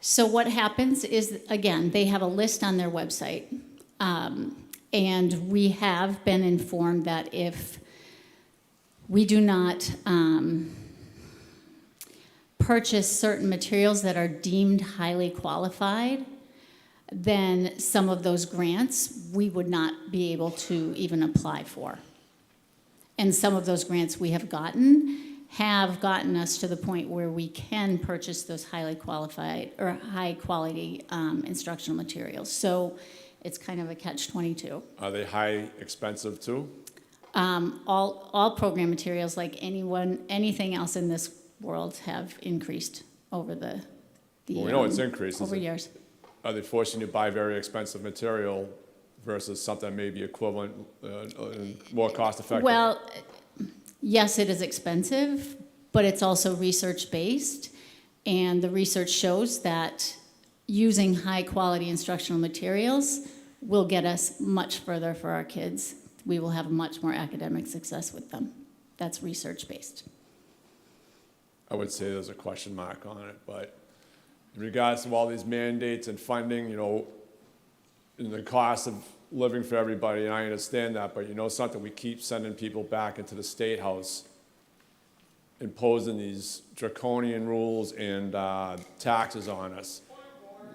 So what happens is, again, they have a list on their website. And we have been informed that if we do not purchase certain materials that are deemed highly qualified, then some of those grants we would not be able to even apply for. And some of those grants we have gotten us to the point where we can purchase those highly qualified or high quality instructional materials. So it's kind of a catch-22. Are they high expensive too? All program materials, like anything else in this world, have increased over the Well, we know it's increased. over years. Are they forcing you to buy very expensive material versus something that may be equivalent, more cost-effective? Well, yes, it is expensive, but it's also research-based, and the research shows that using high-quality instructional materials will get us much further for our kids we will have much more academic success with them. That's research-based. I would say there's a question mark on it, but in regards to all these mandates and funding, you know, and the cost of living for everybody, and I understand that, but you know something, we keep sending people back into the State House, imposing these draconian rules and taxes on us.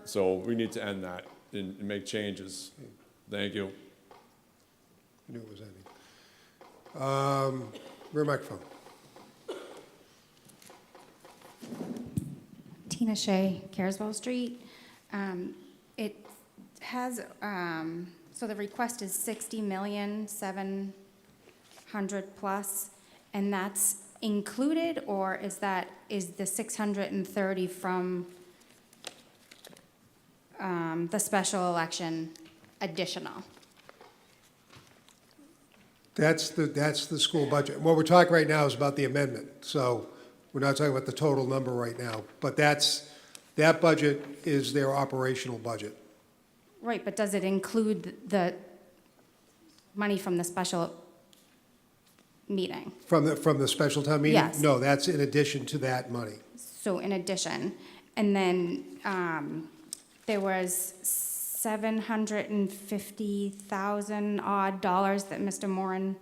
So we need to end that and make changes. Thank you. I knew it was ending. Rear microphone. Tina Shea, Careswell Street. It has, so the request is 60,700,000 plus, and that's included, or is the 630 from the special election additional? That's the school budget. What we're talking right now is about the amendment, so we're not talking about the total number right now. But that budget is their operational budget. Right, but does it include the money from the special meeting? From the special town meeting? Yes. No, that's in addition to that money. So in addition, and then there was $750,000 odd that Mr. Moran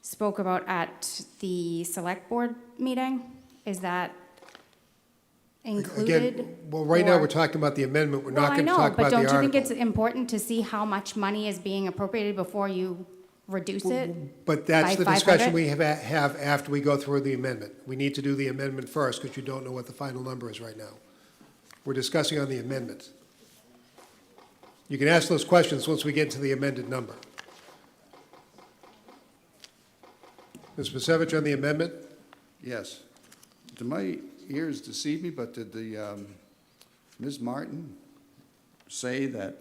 spoke about at the select board meeting. Is that included? Again, well, right now, or- we're talking about the amendment. We're not Well, going to I know, talk but about the don't you think it's article. important to see how much money is being appropriated before you reduce it? But that's by the discussion 500? we have after we go through the amendment. We need to do the amendment first, because you don't know what the final number is right now. We're discussing on the amendment. You can ask those questions once we get to the amended number. Ms. Pasevich on the amendment? Yes. Do my ears deceive me, but did the, Ms. Martin say that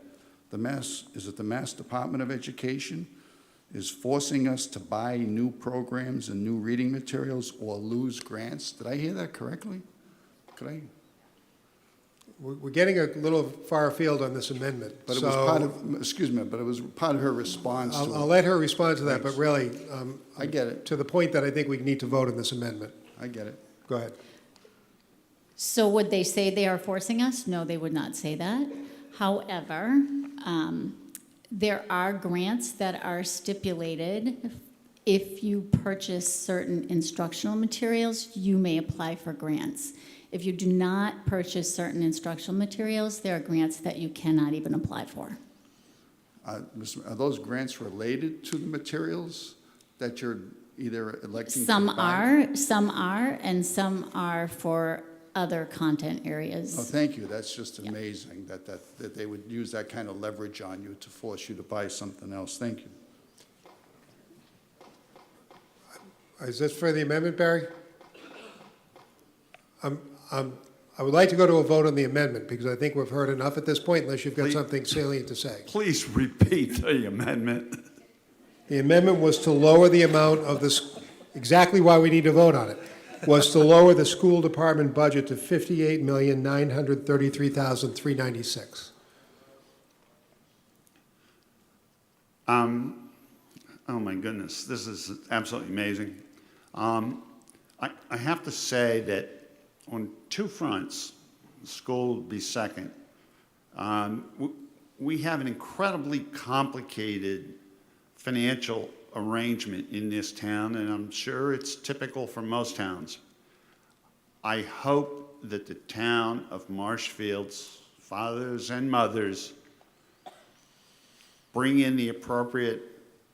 the Mass Department of Education is forcing us to buy new programs and new reading materials or lose grants? Did I hear that correctly? Could I? We're getting a little far afield on this amendment. But it was part of, excuse me, but it was part of her response to it. I'll let her respond to that, but Thanks. really, I get it. to the point that I think we need to vote on this amendment. I get it. Go ahead. So would they say they are forcing us? No, they would not say that. However, there are grants that are stipulated. If you purchase certain instructional materials, you may apply for grants. If you do not purchase certain instructional materials, there are grants that you cannot even apply for. Are those grants related to the materials that you're either electing to Some buy? are, and some are for other content areas. Oh, thank you. That's just amazing that they would use that kind of leverage on you to force you to buy something else. Thank you. Is this for the amendment, Barry? I would like to go to a vote on the amendment, because I think we've heard enough at this point, unless you've got Please- something salient to say. Please repeat the amendment. The amendment was to lower the amount of this, exactly why we need to vote on it, was to lower the school department budget to $58,933,396. Oh my goodness, this is absolutely amazing. I have to say that on two fronts, the school will be second. We have an incredibly complicated financial arrangement in this town, and I'm sure it's typical for most towns. I hope that the town of Marshfield's fathers and mothers bring in the appropriate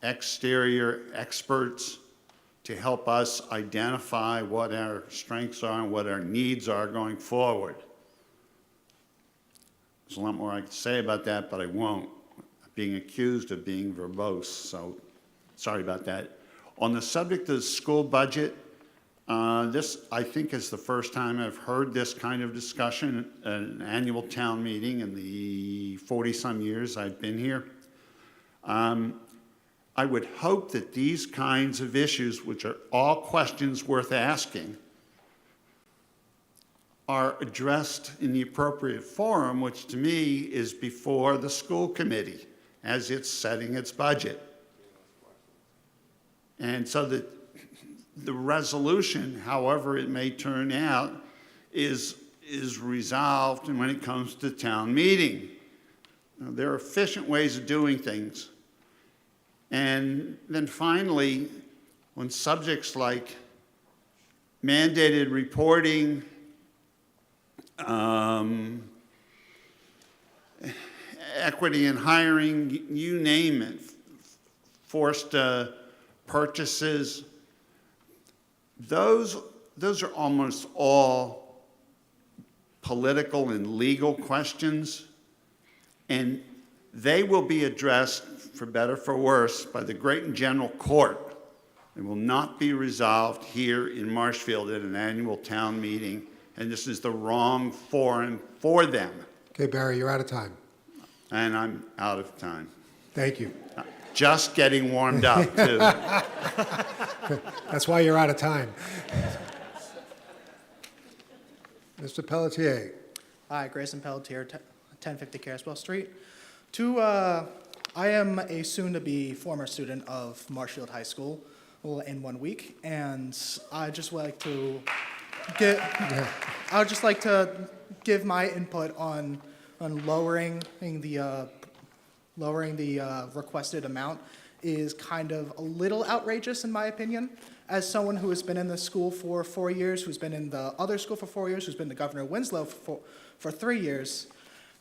exterior experts to help us identify what our strengths are and what our needs are going forward. There's a lot more I could say about that, but I won't. I'm being accused of being verbose, so sorry about that. On the subject of the school budget, this, I think, is the first time I've heard this kind of discussion at an annual town meeting in the 40-some years I've been here. I would hope that these kinds of issues, which are all questions worth asking, are addressed in the appropriate forum, which to me is before the school committee as it's setting its budget. And so that the resolution, however it may turn out, is resolved when it comes to town meeting. Now, there are efficient ways of doing things. And then finally, on subjects like mandated reporting, equity in hiring, you name it, forced purchases, those are almost all political and legal questions, and they will be addressed, for better or for worse, by the great and general court. They will not be resolved here in Marshfield at an annual town meeting, and this is the wrong forum for them. Okay, Barry, you're out of time. And I'm out of time. Thank you. Just getting warmed up, too. That's why you're out of time. Mr. Pelletier. Hi, Grayson Pelletier, 1050 Cariswell Street. I am a soon-to-be former student of Marshfield High School in 1 week, and I'd just like to give my input on lowering the requested amount is kind of a little outrageous in my opinion. As someone who has been in the school for 4 years, who's been in the other school for 4 years, who's been to Governor Winslow for 3 years,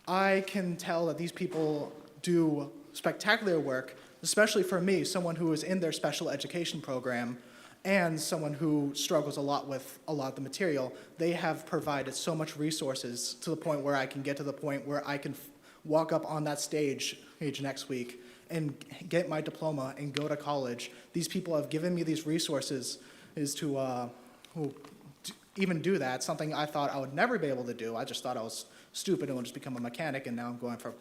I can tell that these people do spectacular work, especially for me, someone who is in their special education program and someone who struggles a lot with a lot of the material. They have provided so much resources to the point where I can get to the point where I can walk up on that stage next week and get my diploma and go to college. These people have given me these resources to even do that, something I thought I would never be able to do. I just thought I was stupid and would just become a mechanic, and now I'm going for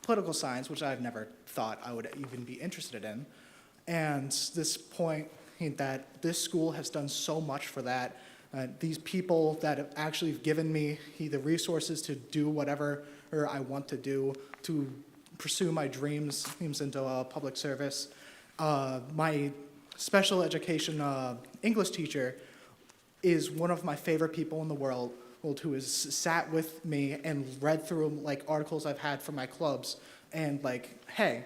political science, which I've never thought I would even be interested in. And this point that this school has done so much for that. These people that have actually given me the resources to do whatever I want to do, to pursue my dreams into public service. My special education English teacher is one of my favorite people in the world, who has sat with me and read through like articles I've had for my clubs and like, hey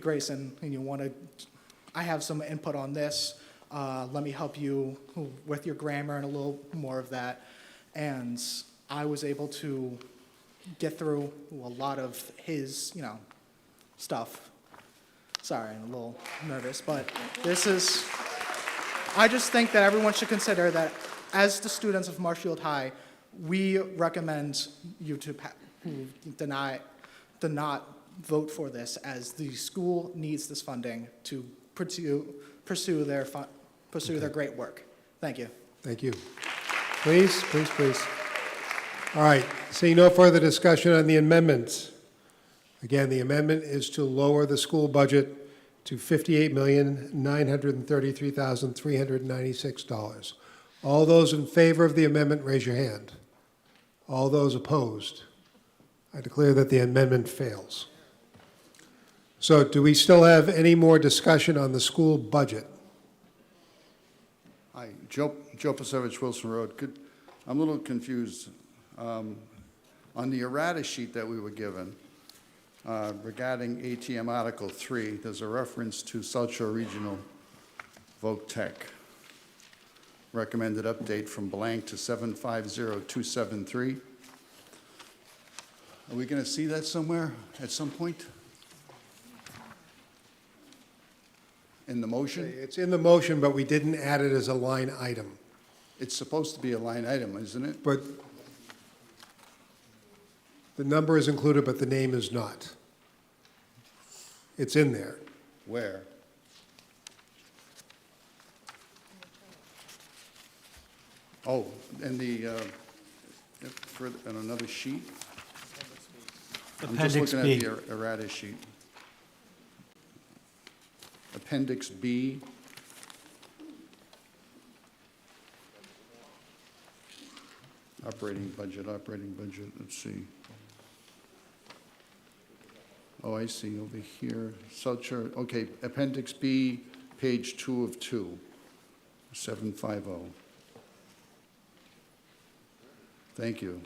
Grayson, I have some input on this. Let me help you with your grammar and a little more of that. And I was able to get through a lot of his, stuff. Sorry, I'm a little nervous, but I just think that everyone should consider that as the students of Marshfield High, we recommend you to not vote for this, as the school needs this funding to pursue their great work. Thank you. Thank you. Please. All right, seeing no further discussion on the amendments. Again, the amendment is to lower the school budget to $58,933,396. All those in favor of the amendment, raise your hand. All those opposed? I declare that the amendment fails. So do we still have any more discussion on the school budget? Hi, Joe Pasevich, Wilson Road. I'm a little confused. On the errata sheet that we were given regarding ATM Article 3, there's a reference to South Shore Regional Voc Tech. Recommended update from blank to 750273. Are we going to see that somewhere at some point? In the motion? It's in the motion, but we didn't add it as a line item. It's supposed to be a line item, isn't it? But the number is included, but the name is not. It's in there. Where? Oh, and on another sheet? I'm just Appendix looking B. at the errata sheet. Appendix B. Operating budget, let's see. Oh, I see, over here, South Shore, okay, Appendix B, page 2 of 2, 750. Thank you.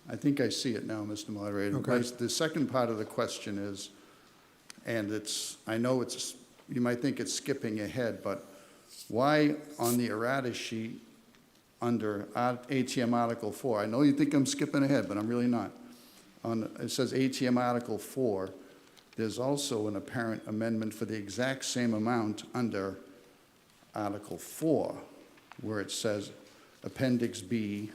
I think I see it now, Mr. Moderator. Okay. The second part of the question is, and it's, I know it's, you might think it's skipping ahead, but why on the errata sheet under ATM Article 4, I know you think I'm skipping ahead, but I'm really not. It says ATM Article 4, there's also an apparent amendment for the exact same amount under Article 4, where it says Appendix B,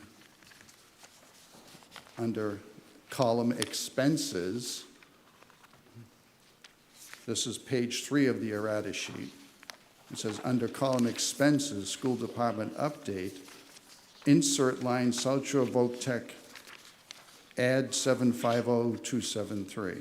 under column expenses. This is page 3 of the errata sheet. It says, under column expenses, school department update, insert line South Shore Voc Tech, add 750273.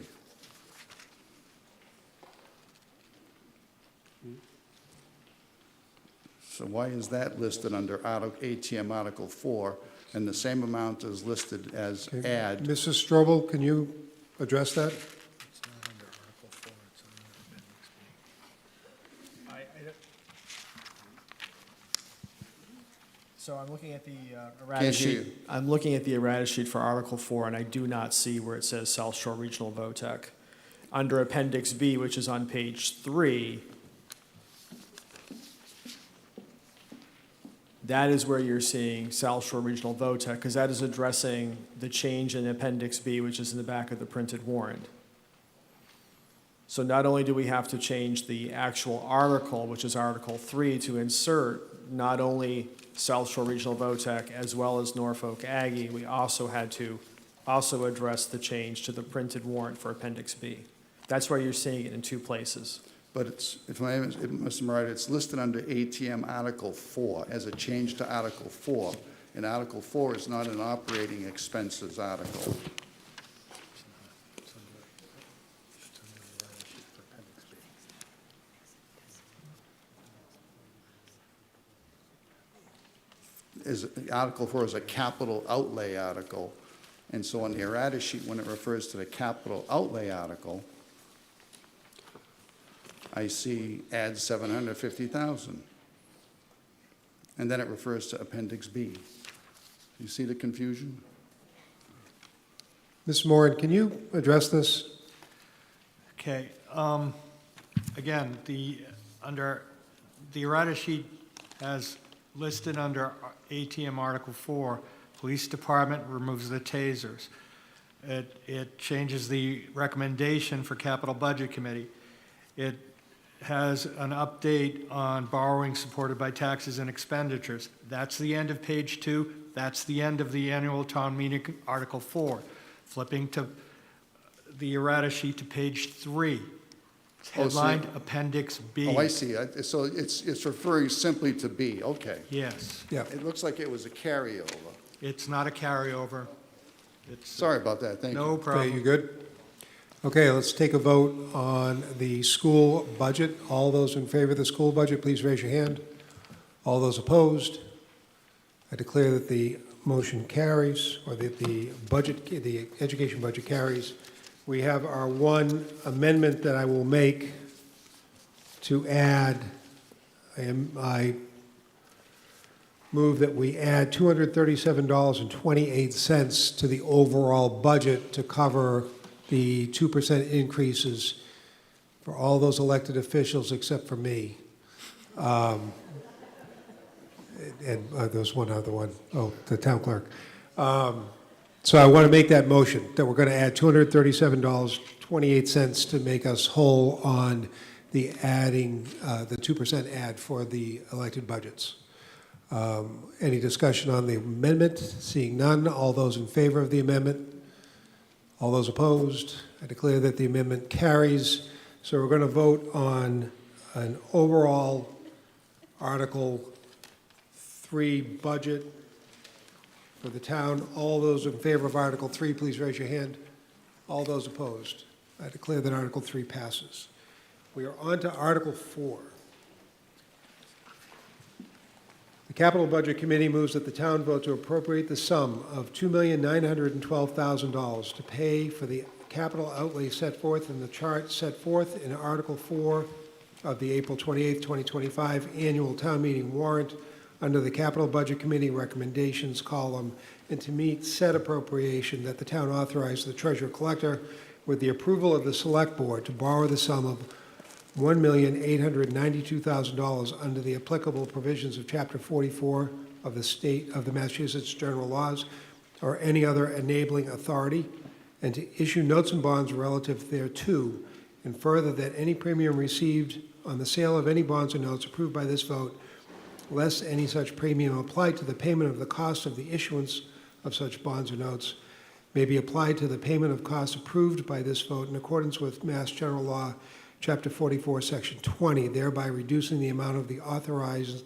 So why is that listed under ATM Article 4, and the same amount is listed as add? Mrs. Strobel, can you address that? So I'm looking at the Can't errata hear sheet. you. I'm looking at the errata sheet for Article 4, and I do not see where it says South Shore Regional VOTEC. Under Appendix B, which is on page 3, that is where you're seeing South Shore Regional VOTEC, because that is addressing the change in Appendix B, which is in the back of the printed warrant. So not only do we have to change the actual article, which is Article 3, to insert not only South Shore Regional VOTEC as well as Norfolk Aggie, we also had to also address the change to the printed warrant for Appendix B. That's why you're seeing it in two places. But it's, Mr. Murray, it's listed under ATM Article 4 as a change to Article 4. And Article 4 is not an operating expenses article. Article 4 is a capital outlay article. And so on the errata sheet, when it refers to the capital outlay article, I see add 750,000. And then it refers to Appendix B. You see the confusion? Ms. Moran, can you address this? Okay, again, under the errata sheet has listed under ATM Article 4, Police Department removes the tasers. It changes the recommendation for Capital Budget Committee. It has an update on borrowing supported by taxes and expenditures. That's the end of page 2. That's the end of the annual town meeting, Article 4. Flipping to the errata sheet to page 3. It's headlined Appendix B. Oh, I see. So it's referring simply to B. Okay. Yes. Yeah. It looks like it was a carryover. It's not a carryover. It's Sorry about that. Thank you. no problem. Okay, you good? Okay, let's take a vote on the school budget. All those in favor of the school budget, please raise your hand. All those opposed? I declare that the motion carries, or that the education budget carries. We have our one amendment that I will make to add, I move that we add $237.28 to the overall budget to cover the 2% increases for all those elected officials except for me. And there's one other one. Oh, the town clerk. So I want to make that motion, that we're going to add $237.28 to make us whole on the adding, the 2% add for the elected budgets. Any discussion on the amendment? Seeing none, all those in favor of the amendment? All those opposed? I declare that the amendment carries. So we're going to vote on an overall Article 3 budget for the town. All those in favor of Article 3, please raise your hand. All those opposed. I declare that Article 3 passes. We are on to Article 4. The Capital Budget Committee moves that the town vote to appropriate the sum of $2,912,000 to pay for the capital outlay set forth in the chart set forth in Article 4 of the April 28, 2025 annual town meeting warrant under the Capital Budget Committee recommendations column, and to meet said appropriation that the town authorize the treasurer collector with the approval of the select board to borrow the sum of $1,892,000 under the applicable provisions of Chapter 44 of the Massachusetts General Laws or any other enabling authority, and to issue notes and bonds relative thereto, and further that any premium received on the sale of any bonds or notes approved by this vote, less any such premium applied to the payment of the cost of the issuance of such bonds or notes, may be applied to the payment of costs approved by this vote in accordance with Mass General Law, Chapter 44, Section 20, thereby reducing the amount authorized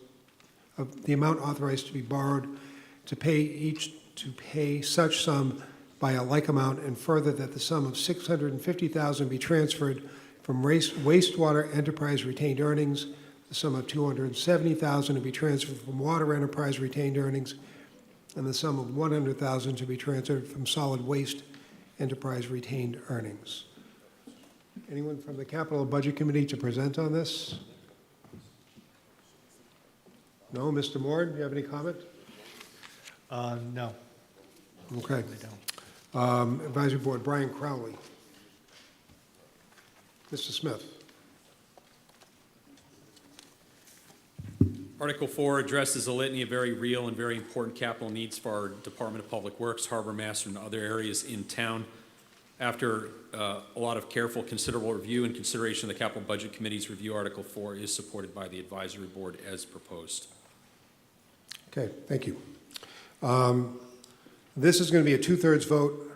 to be borrowed to pay such sum by a like amount, and further that the sum of $650,000 be transferred from wastewater enterprise retained earnings, the sum of $270,000 to be transferred from water enterprise retained earnings, and the sum of $100,000 to be transferred from solid waste enterprise retained earnings. Anyone from the Capital Budget Committee to present on this? No? Mr. Moore, do you have any comment? No. Okay. Advisory Board, Brian Crowley. Mr. Smith. Article 4 addresses a litany of very real and very important capital needs for our Department of Public Works, Harbor Master, and other areas in town. After a lot of careful, considerable review and consideration of the Capital Budget Committee's review, Article 4 is supported by the Advisory Board as proposed. Okay, thank you. This is going to be a two-thirds vote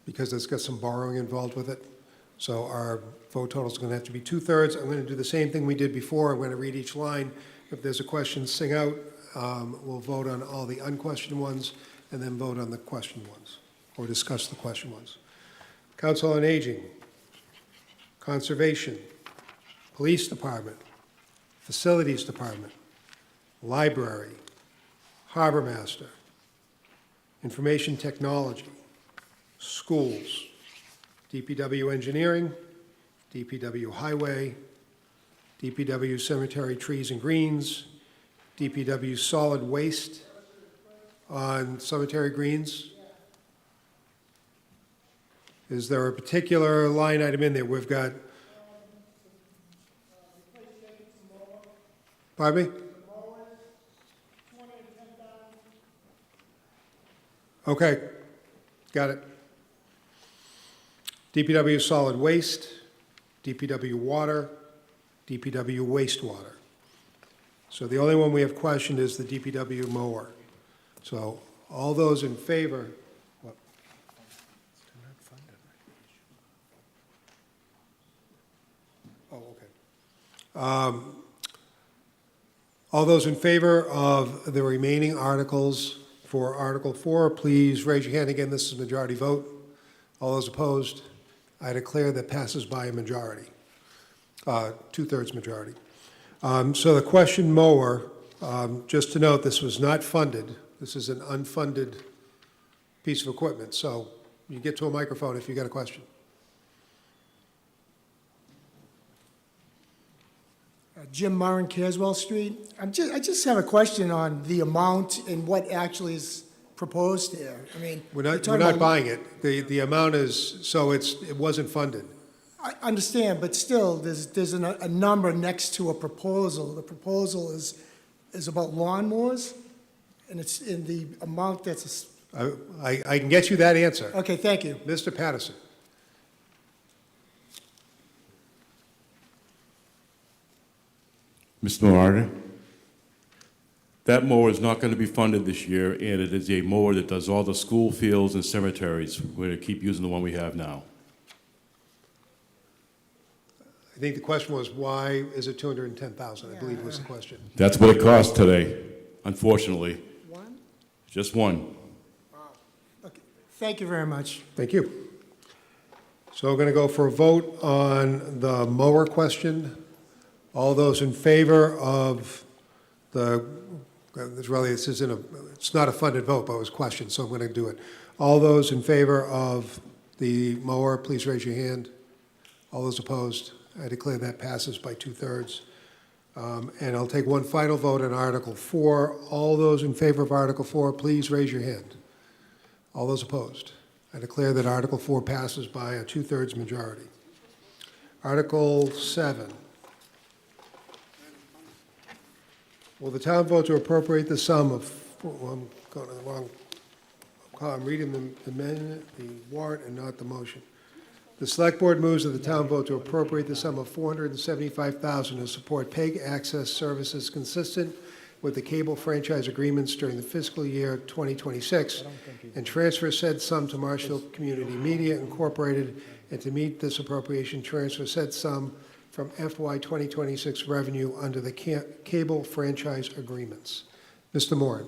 because it's got some borrowing involved with it. So our vote total is going to have to be two-thirds. I'm going to do the same thing we did before. I'm going to read each line. If there's a question, sing out. We'll vote on all the unquestioned ones and then vote on the questioned ones, or discuss the questioned ones. Council on Aging, Conservation, Police Department, Facilities Department, Library, Harbor Master, Information Technology, Schools, DPW Engineering, DPW Highway, DPW Cemetery Trees and Greens, DPW Solid Waste on cemetery greens. Is there a particular line item in there? We've got, pardon me? Okay, got it. DPW Solid Waste, DPW Water, DPW Wastewater. So the only one we have questioned is the DPW mower. So all those in favor, what? Oh, okay. All those in favor of the remaining articles for Article 4, please raise your hand again. This is a majority vote. All those opposed, I declare that passes by a majority, two-thirds majority. So the question mower, just to note, this was not funded. This is an unfunded piece of equipment. So you get to a microphone if you got a question. Jim Murrin, Careswell Street. I just have a question on the amount and what actually is proposed here. I mean, We're not buying it. The amount is, so it wasn't funded. I understand, but still, there's a number next to a proposal. The proposal is about lawnmowers, and it's in the amount that's. I can get you that answer. Okay, thank you. Mr. Patterson. Mr. Moderator, that mower is not going to be funded this year, and it is a mower that does all the school fields and cemeteries. We're going to keep using the one we have now. I think the question was, why is it $210,000? I believe was the question. That's what it costs today, unfortunately. Just one. Thank you very much. Thank you. So we're going to go for a vote on the mower question. All those in favor of it's not a funded vote, but it was questioned, so I'm going to do it. All those in favor of the mower, please raise your hand. All those opposed? I declare that passes by 2/3. And I'll take one final vote on Article 4. All those in favor of Article 4, please raise your hand. All those opposed? I declare that Article 4 passes by a 2/3 majority. Article 7. Will the town vote to appropriate the sum of, I'm going to the wrong column, I'm reading the warrant and not the motion. The Select Board moves that the town vote to appropriate the sum of $475,000 to support PEG access services consistent with the cable franchise agreements during the fiscal year 2026, and transfer said sum to Marshfield Community Media Incorporated, and to meet this appropriation, transfer said sum from FY 2026 revenue under the cable franchise agreements. Mr. Moore.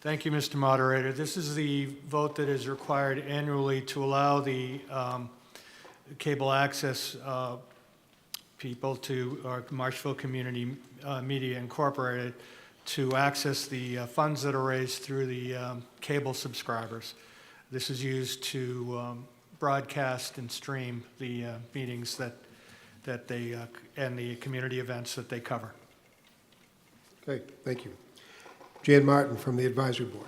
Thank you, Mr. Moderator. This is the vote that is required annually to allow the cable access people to Marshfield Community Media Incorporated to access the funds that are raised through the cable subscribers. This is used to broadcast and stream the meetings that they and the community events that they cover. Okay, thank you. Jan Martin from the Advisory Board.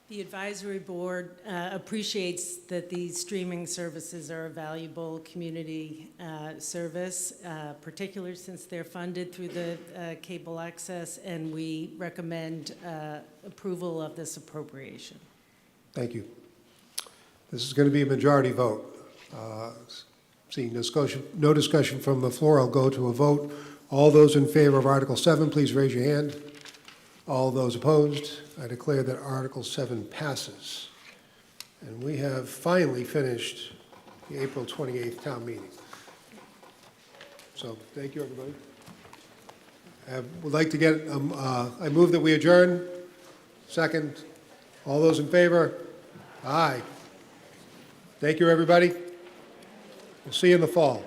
The advisory board appreciates that these streaming services are a valuable community service, particularly since they're funded through the cable access, and we recommend approval of this appropriation. Thank you. This is going to be a majority vote. Seeing no discussion from the floor, I'll go to a vote. All those in favor of Article 7, please raise your hand. All those opposed? I declare that Article 7 passes. And we have finally finished the April 28th town meeting. So thank you, everybody. I would like to get, I move that we adjourn. Second. All those in favor? Aye. Thank you, everybody. We'll see you in the fall.